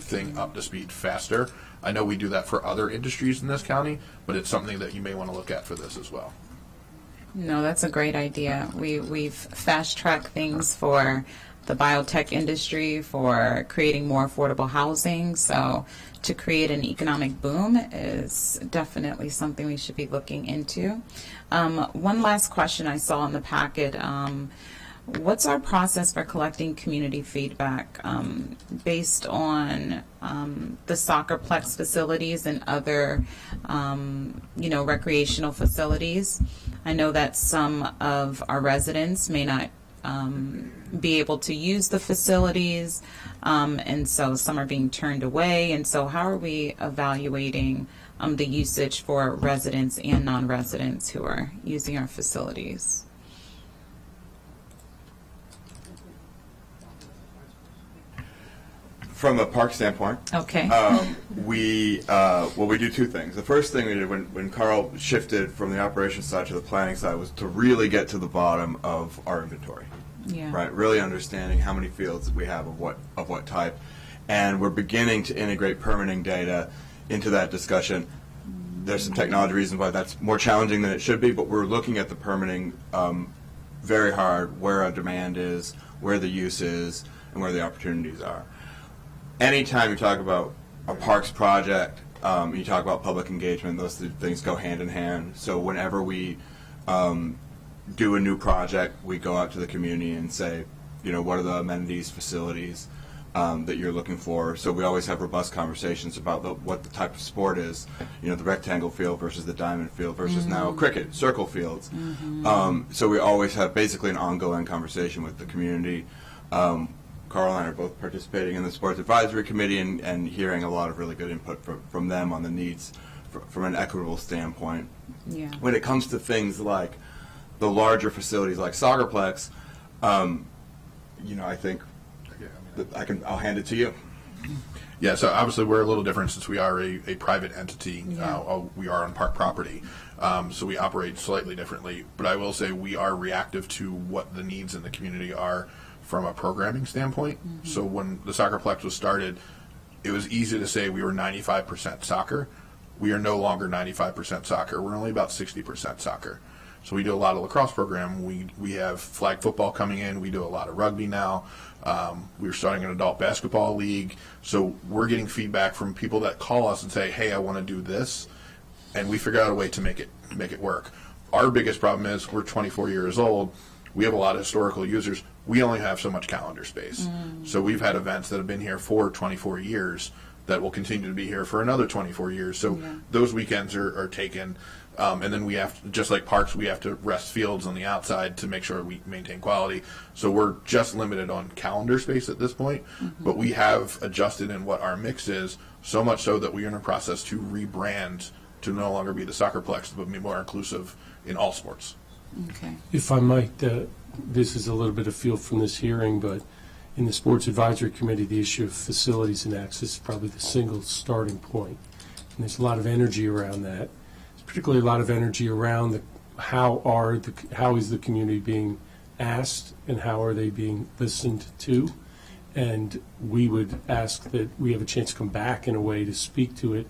thing up to speed faster. I know we do that for other industries in this county, but it's something that you may want to look at for this as well. No, that's a great idea. We've fast-tracked things for the biotech industry, for creating more affordable housing. So to create an economic boom is definitely something we should be looking into. One last question I saw in the packet. What's our process for collecting community feedback based on the soccerplex facilities and other, recreational facilities? I know that some of our residents may not be able to use the facilities, and so some are being turned away. And so how are we evaluating the usage for residents and non-residents who are using our facilities? From a park standpoint, Okay. we do two things. The first thing we did when Carl shifted from the operations side to the planning side was to really get to the bottom of our inventory. Yeah. Right, really understanding how many fields we have of what type, and we're beginning to integrate permitting data into that discussion. There's some technology reasons why that's more challenging than it should be, but we're looking at the permitting very hard, where our demand is, where the use is, and where the opportunities are. Anytime you talk about a parks project, you talk about public engagement, those two things go hand in hand. So whenever we do a new project, we go out to the community and say, what are the amenities, facilities that you're looking for? So we always have robust conversations about what the type of sport is, the rectangle field versus the diamond field versus now cricket, circle fields. So we always have basically an ongoing conversation with the community. Carl and I are both participating in the Sports Advisory Committee and hearing a lot of really good input from them on the needs from an equitable standpoint. Yeah. When it comes to things like the larger facilities like Soccerplex, I think I'll hand it to you. Yeah, so obviously we're a little different since we are a private entity. We are on park property, so we operate slightly differently. But I will say we are reactive to what the needs in the community are from a programming standpoint. So when the Soccerplex was started, it was easy to say we were 95% soccer. We are no longer 95% soccer. We're only about 60% soccer. So we do a lot of lacrosse program. We have flag football coming in. We do a lot of rugby now. We're starting an adult basketball league. So we're getting feedback from people that call us and say, hey, I want to do this. And we figure out a way to make it work. Our biggest problem is we're 24 years old. We have a lot of historical users. We only have so much calendar space. So we've had events that have been here for 24 years that will continue to be here for another 24 years. So those weekends are taken. And then we have, just like parks, we have to rest fields on the outside to make sure we maintain quality. So we're just limited on calendar space at this point. But we have adjusted in what our mix is, so much so that we're in a process to rebrand to no longer be the Soccerplex, but be more inclusive in all sports. Okay. If I might, this is a little bit of field from this hearing, but in the Sports Advisory Committee, the issue of facilities and access is probably the single starting point. And there's a lot of energy around that. There's particularly a lot of energy around how is the community being asked and how are they being listened to. And we would ask that we have a chance to come back in a way to speak to it,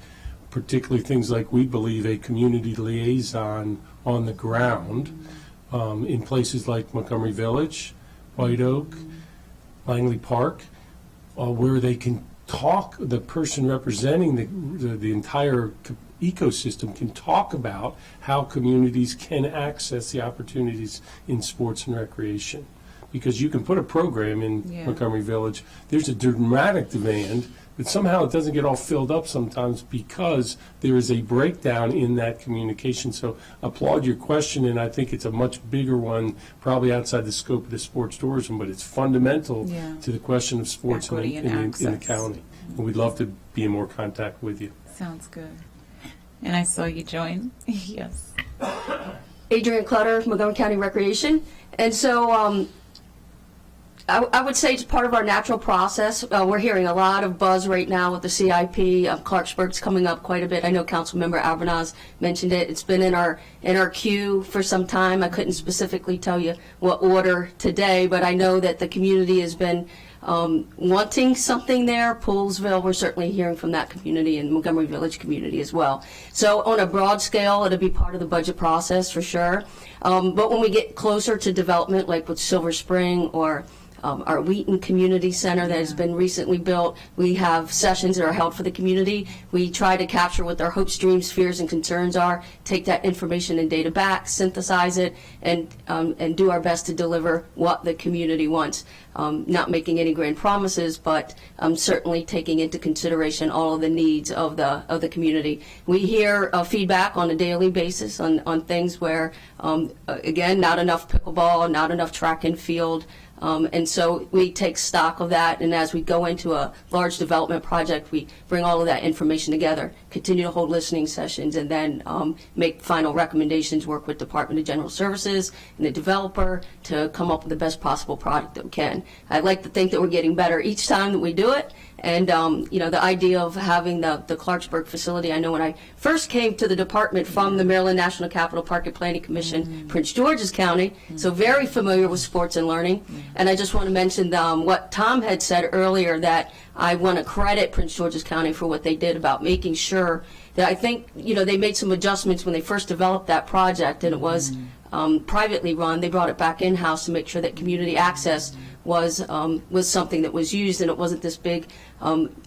particularly things like we believe a community liaison on the ground in places like Montgomery Village, White Oak, Langley Park, where they can talk, the person representing the entire ecosystem can talk about how communities can access the opportunities in sports and recreation. Because you can put a program in Montgomery Village, there's a dramatic demand but somehow it doesn't get all filled up sometimes because there is a breakdown in that communication. So applaud your question, and I think it's a much bigger one, probably outside the scope of the sports tourism, but it's fundamental to the question of sports in the county. And we'd love to be in more contact with you. Sounds good. And I saw you join. Yes. Adrian Clutter, Montgomery County Recreation. And so I would say it's part of our natural process. We're hearing a lot of buzz right now with the CIP. Clarksburg's coming up quite a bit. I know Councilmember Albornoz mentioned it. It's been in our queue for some time. I couldn't specifically tell you what order today, but I know that the community has been wanting something there. Poolsville, we're certainly hearing from that community, and Montgomery Village community as well. So on a broad scale, it'll be part of the budget process for sure. But when we get closer to development, like with Silver Spring or our Wheaton Community Center that has been recently built, we have sessions that are held for the community. We try to capture what their hopes, dreams, fears, and concerns are, take that information and data back, synthesize it, and do our best to deliver what the community wants. Not making any grand promises, but certainly taking into consideration all of the needs of the community. We hear feedback on a daily basis on things where, again, not enough pickleball, not enough track and field. And so we take stock of that, and as we go into a large development project, we bring all of that information together, continue to hold listening sessions, and then make final recommendations, work with Department of General Services and the developer to come up with the best possible product that we can. I'd like to think that we're getting better each time that we do it. And, the idea of having the Clarksburg facility, I know when I first came to the department from the Maryland National Capital Park and Planning Commission, Prince George's County, so very familiar with sports and learning. And I just want to mention what Tom had said earlier, that I want to credit Prince George's County for what they did about making sure that I think, they made some adjustments when they first developed that project, and it was privately run. They brought it back in-house to make sure that community access was something that was used, and it wasn't this big,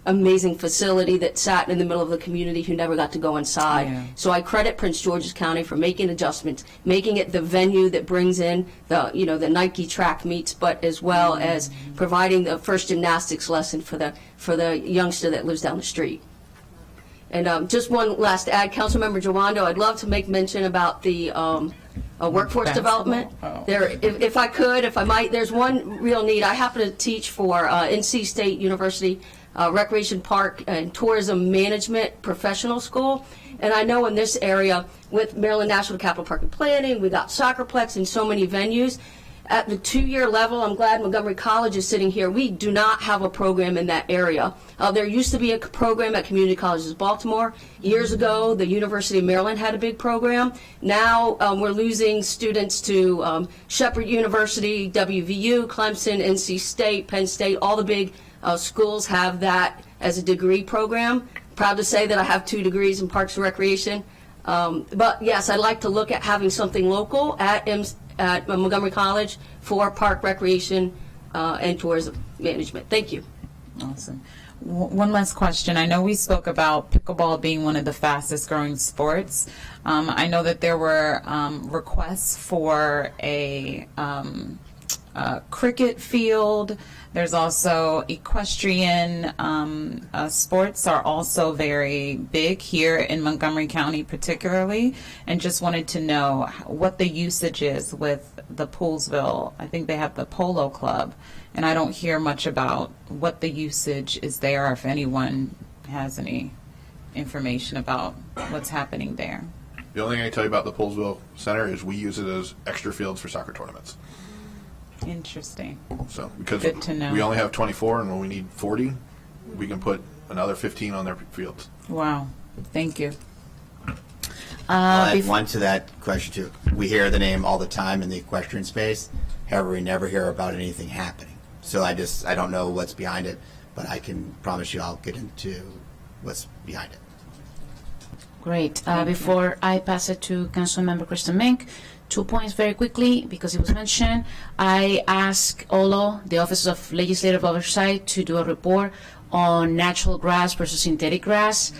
amazing facility that sat in the middle of the community who never got to go inside. Yeah. So I credit Prince George's County for making adjustments, making it the venue that brings in the Nike track meets, but as well as providing the first gymnastics lesson for the youngster that lives down the street. And just one last ad, Councilmember Jawando, I'd love to make mention about the workforce development. There, if I might, there's one real need. I happen to teach for NC State University Recreation Park and Tourism Management Professional School, and I know in this area with Maryland National Capital Park and Planning, we got Soccerplex and so many venues. At the 2-year level, I'm glad Montgomery College is sitting here. We do not have a program in that area. There used to be a program at Community Colleges Baltimore. Years ago, the University of Maryland had a big program. Now we're losing students to Shepherd University, WVU, Clemson, NC State, Penn State. All the big schools have that as a degree program. Proud to say that I have 2 degrees in Parks and Recreation. But yes, I'd like to look at having something local at Montgomery College for park recreation and tourism management. Thank you. Awesome. One last question. I know we spoke about pickleball being one of the fastest growing sports. I know that there were requests for a cricket field. There's also equestrian sports are also very big here in Montgomery County particularly, and just wanted to know what the usage is with the Poolsville. I think they have the Polo Club, and I don't hear much about what the usage is there, if anyone has any information about what's happening there. The only thing I can tell you about the Poolsville Center is we use it as extra fields for soccer tournaments. Interesting. So because Good to know. we only have 24 and when we need 40, we can put another 15 on their fields. Wow. Thank you. I'll add one to that question too. We hear the name all the time in the equestrian space. However, we never hear about anything happening. So I don't know what's behind it, but I can promise you I'll get into what's behind it. Great. Before I pass it to Councilmember Kristin Mink, 2 points very quickly, because it was mentioned. I asked OLO, the Office of Legislative Oversight, to do a report on natural grass versus synthetic grass.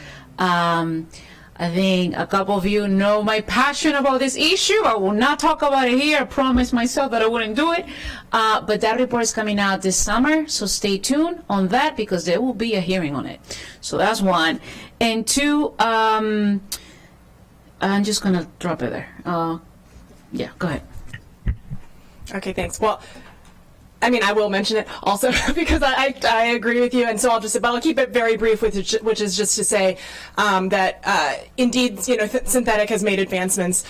I think a couple of you know my passion about this issue. I will not talk about it here. I promised myself that I wouldn't do it. But that report is coming out this summer, so stay tuned on that because there will be a hearing on it. So that's one. And two, I'm just going to drop it there. Yeah, go ahead. Okay, thanks. Well, I mean, I will mention it also because I agree with you, and so but I'll keep it very brief, which is just to say that indeed, synthetic has made advancements.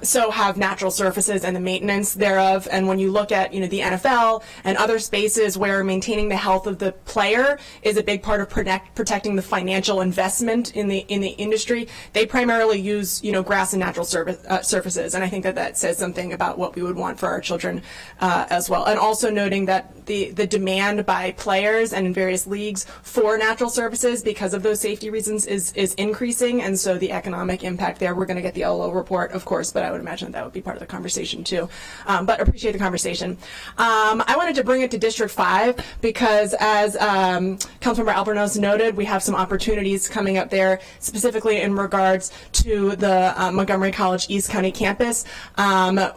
So have natural surfaces and the maintenance thereof. And when you look at the NFL and other spaces where maintaining the health of the player is a big part of protecting the financial investment in the industry, they primarily use grass and natural surfaces, and I think that says something about what we would want for our children as well. And also noting that the demand by players and in various leagues for natural surfaces because of those safety reasons is increasing, and so the economic impact there, we're going to get the LO report, of course, but I would imagine that would be part of the conversation too. But appreciate the conversation. I wanted to bring it to District 5 because as Councilmember Albornoz noted, we have some opportunities coming up there, specifically in regards to the Montgomery College East County campus,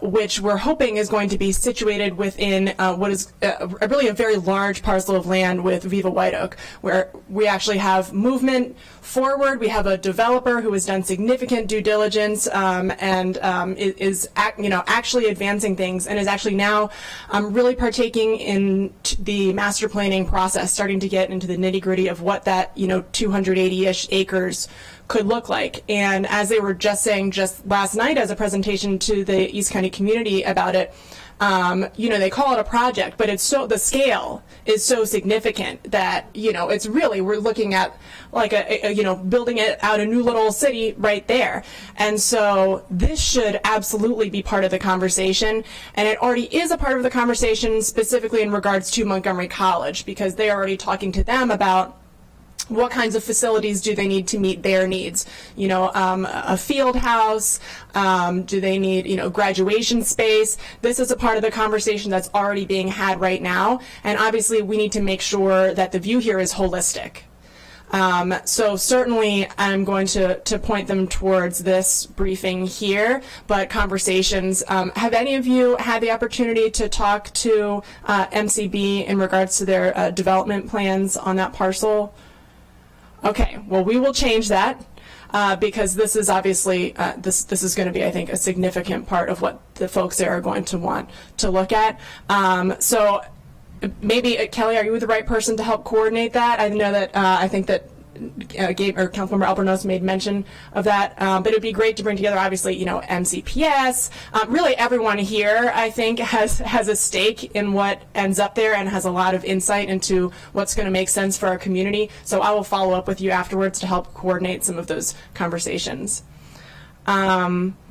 which we're hoping is going to be situated within what is really a very large parcel of land with Viva White Oak, where we actually have movement forward. We have a developer who has done significant due diligence and is actually advancing things and is actually now really partaking in the master planning process, starting to get into the nitty-gritty of what that 280-ish acres could look like. And as they were just saying just last night as a presentation to the East County community about it, they call it a project, but the scale is so significant that, it's really, we're looking at like building it out a new little city right there. And so this should absolutely be part of the conversation. And it already is a part of the conversation specifically in regards to Montgomery College, because they are already talking to them about what kinds of facilities do they need to meet their needs? A field house? Do they need, graduation space? This is a part of the conversation that's already being had right now. And obviously we need to make sure that the view here is holistic. So certainly I'm going to point them towards this briefing here, but conversations. Have any of you had the opportunity to talk to MCB in regards to their development plans on that parcel? Okay, well, we will change that because this is obviously, this is going to be, I think, a significant part of what the folks there are going to want to look at. So maybe, Kelly, are you the right person to help coordinate that? I know that I think that Gabe or Councilmember Albornoz made mention of that, but it would be great to bring together, obviously, MCPS. Really, everyone here, I think, has a stake in what ends up there and has a lot of insight into what's going to make sense for our community. So I will follow up with you afterwards to help coordinate some of those conversations. Also,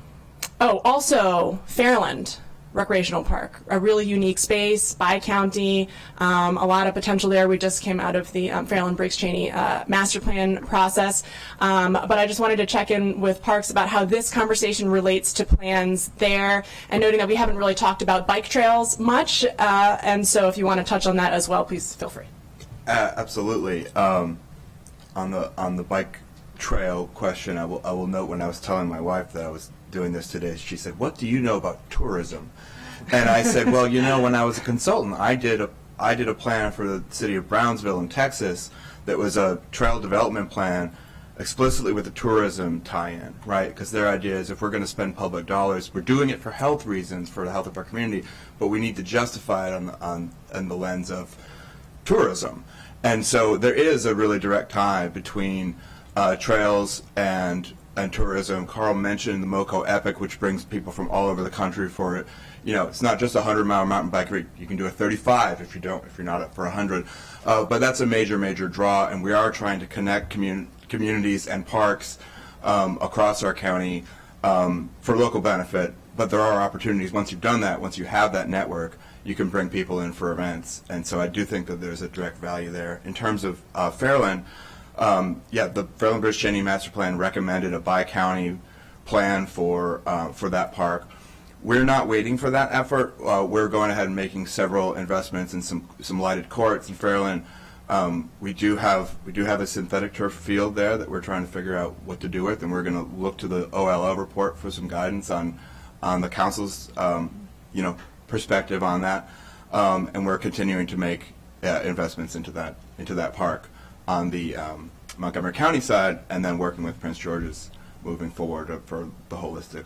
Fairland Recreational Park, a really unique space by county, a lot of potential there. We just came out of the Fairland Briggs Cheney master plan process, but I just wanted to check in with Parks about how this conversation relates to plans there, and noting that we haven't really talked about bike trails much, and so if you want to touch on that as well, please feel free. Absolutely. On the bike trail question, I will note when I was telling my wife that I was doing this today, she said, "What do you know about tourism?" And I said, "Well, when I was a consultant, I did a plan for the city of Brownsville in Texas that was a trail development plan explicitly with a tourism tie-in, right? Because their idea is if we're going to spend public dollars, we're doing it for health reasons, for the health of our community, but we need to justify it on the lens of tourism." And so there is a really direct tie between trails and tourism. Carl mentioned the Moco Epic, which brings people from all over the country for it. It's not just a 100-mile mountain bike route. You can do a 35 if you're not up for 100. But that's a major draw, and we are trying to connect communities and parks across our county for local benefit. But there are opportunities once you've done that, once you have that network, you can bring people in for events. And so I do think that there's a direct value there. In terms of Fairland, the Fairland Briggs Cheney Master Plan recommended a bi-county plan for that park. We're not waiting for that effort. We're going ahead and making several investments in some lighted courts in Fairland, We do have a synthetic turf field there that we're trying to figure out what to do with, and we're going to look to the OLL report for some guidance on the council's perspective on that, and we're continuing to make investments into that park on the Montgomery County side, and then working with Prince George's moving forward for the holistic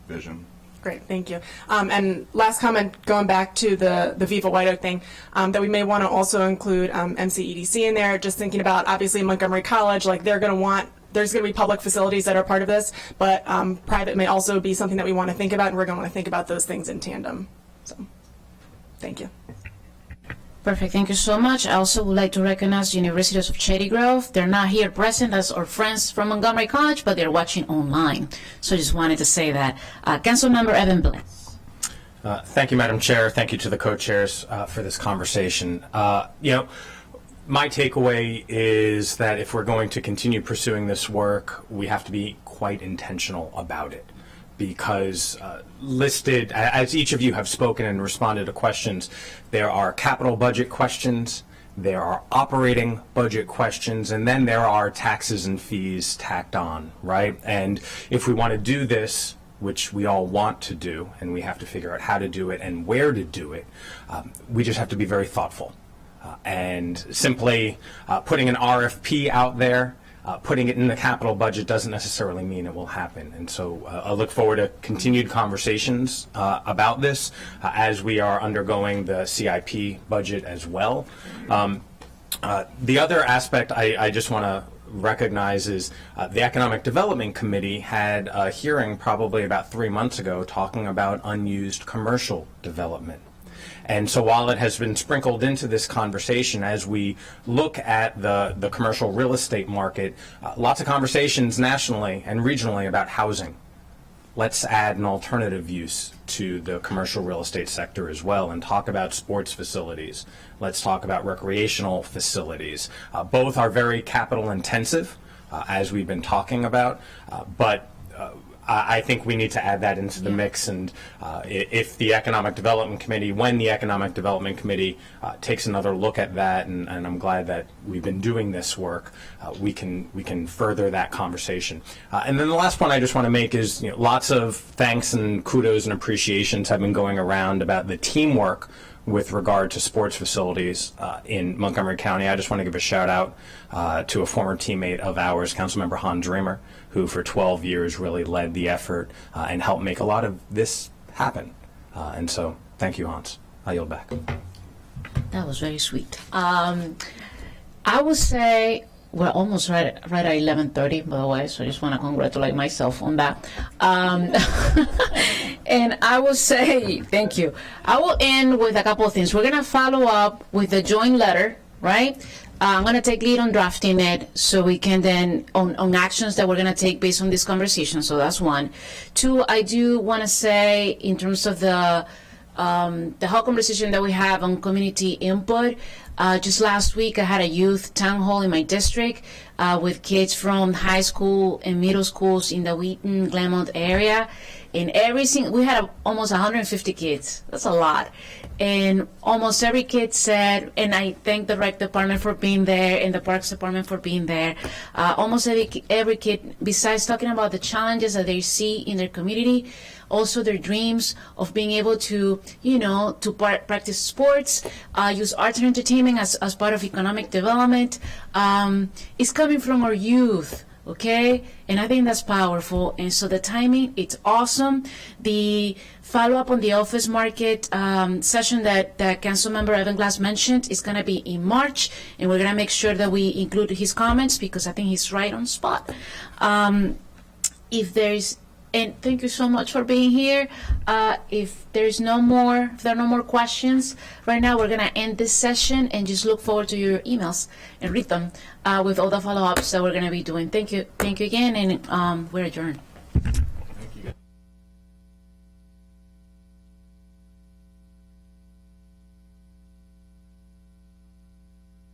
vision. Great, thank you. And last comment, going back to the Viva White Oak thing, that we may want to also include MCEDC in there, just thinking about, obviously, Montgomery College, like they're going to want, there's going to be public facilities that are part of this, but private may also be something that we want to think about, and we're going to want to think about those things in tandem. So, thank you. Perfect. Thank you so much. I also would like to recognize the Universities of Shady Grove. They're not here present as our friends from Montgomery College, but they're watching online. So I just wanted to say that. Councilmember Evan Bliss. Thank you, Madam Chair. Thank you to the co-chairs for this conversation. My takeaway is that if we're going to continue pursuing this work, we have to be quite intentional about it. Because listed, as each of you have spoken and responded to questions, there are capital budget questions, there are operating budget questions, and then there are taxes and fees tacked on, right? And if we want to do this, which we all want to do, and we have to figure out how to do it and where to do it, we just have to be very thoughtful. And simply putting an RFP out there, putting it in the capital budget doesn't necessarily mean it will happen. And so I look forward to continued conversations about this as we are undergoing the CIP budget as well. The other aspect I just want to recognize is the Economic Development Committee had a hearing probably about 3 months ago talking about unused commercial development. And so while it has been sprinkled into this conversation as we look at the commercial real estate market, lots of conversations nationally and regionally about housing. Let's add an alternative use to the commercial real estate sector as well and talk about sports facilities. Let's talk about recreational facilities. Both are very capital intensive, as we've been talking about, but I think we need to add that into the mix, and if the Economic Development Committee, when the Economic Development Committee takes another look at that, and I'm glad that we've been doing this work, we can further that conversation. And then the last point I just want to make is, lots of thanks and kudos and appreciations have been going around about the teamwork with regard to sports facilities in Montgomery County. I just want to give a shout out to a former teammate of ours, Councilmember Hans Dreamer, who for 12 years really led the effort and helped make a lot of this happen. And so thank you, Hans. I yield back. That was very sweet. I would say we're almost right at 11:30, by the way, so I just want to congratulate myself on that. And I will say, thank you. I will end with a couple of things. We're going to follow up with the joint letter, right? I'm going to take lead on drafting it so we can then, on actions that we're going to take based on this conversation. So that's one. Two, I do want to say in terms of the whole conversation that we have on community input, just last week I had a youth town hall in my district with kids from high school and middle schools in the Wheaton, Glenmont area. And we had almost 150 kids. That's a lot. And almost every kid said, and I thank the rec department for being there and the parks department for being there. Almost every kid, besides talking about the challenges that they see in their community, also their dreams of being able to, practice sports, use arts and entertainment as part of economic development, is coming from our youth. Okay, and I think that's powerful. And so the timing, it's awesome. The follow-up on the office market session that Councilmember Evan Glass mentioned is going to be in March, and we're going to make sure that we include his comments because I think he's right on spot. And thank you so much for being here. If there are no more questions right now, we're going to end this session and just look forward to your emails and read them with all the follow-ups that we're going to be doing. Thank you again, and we're adjourned.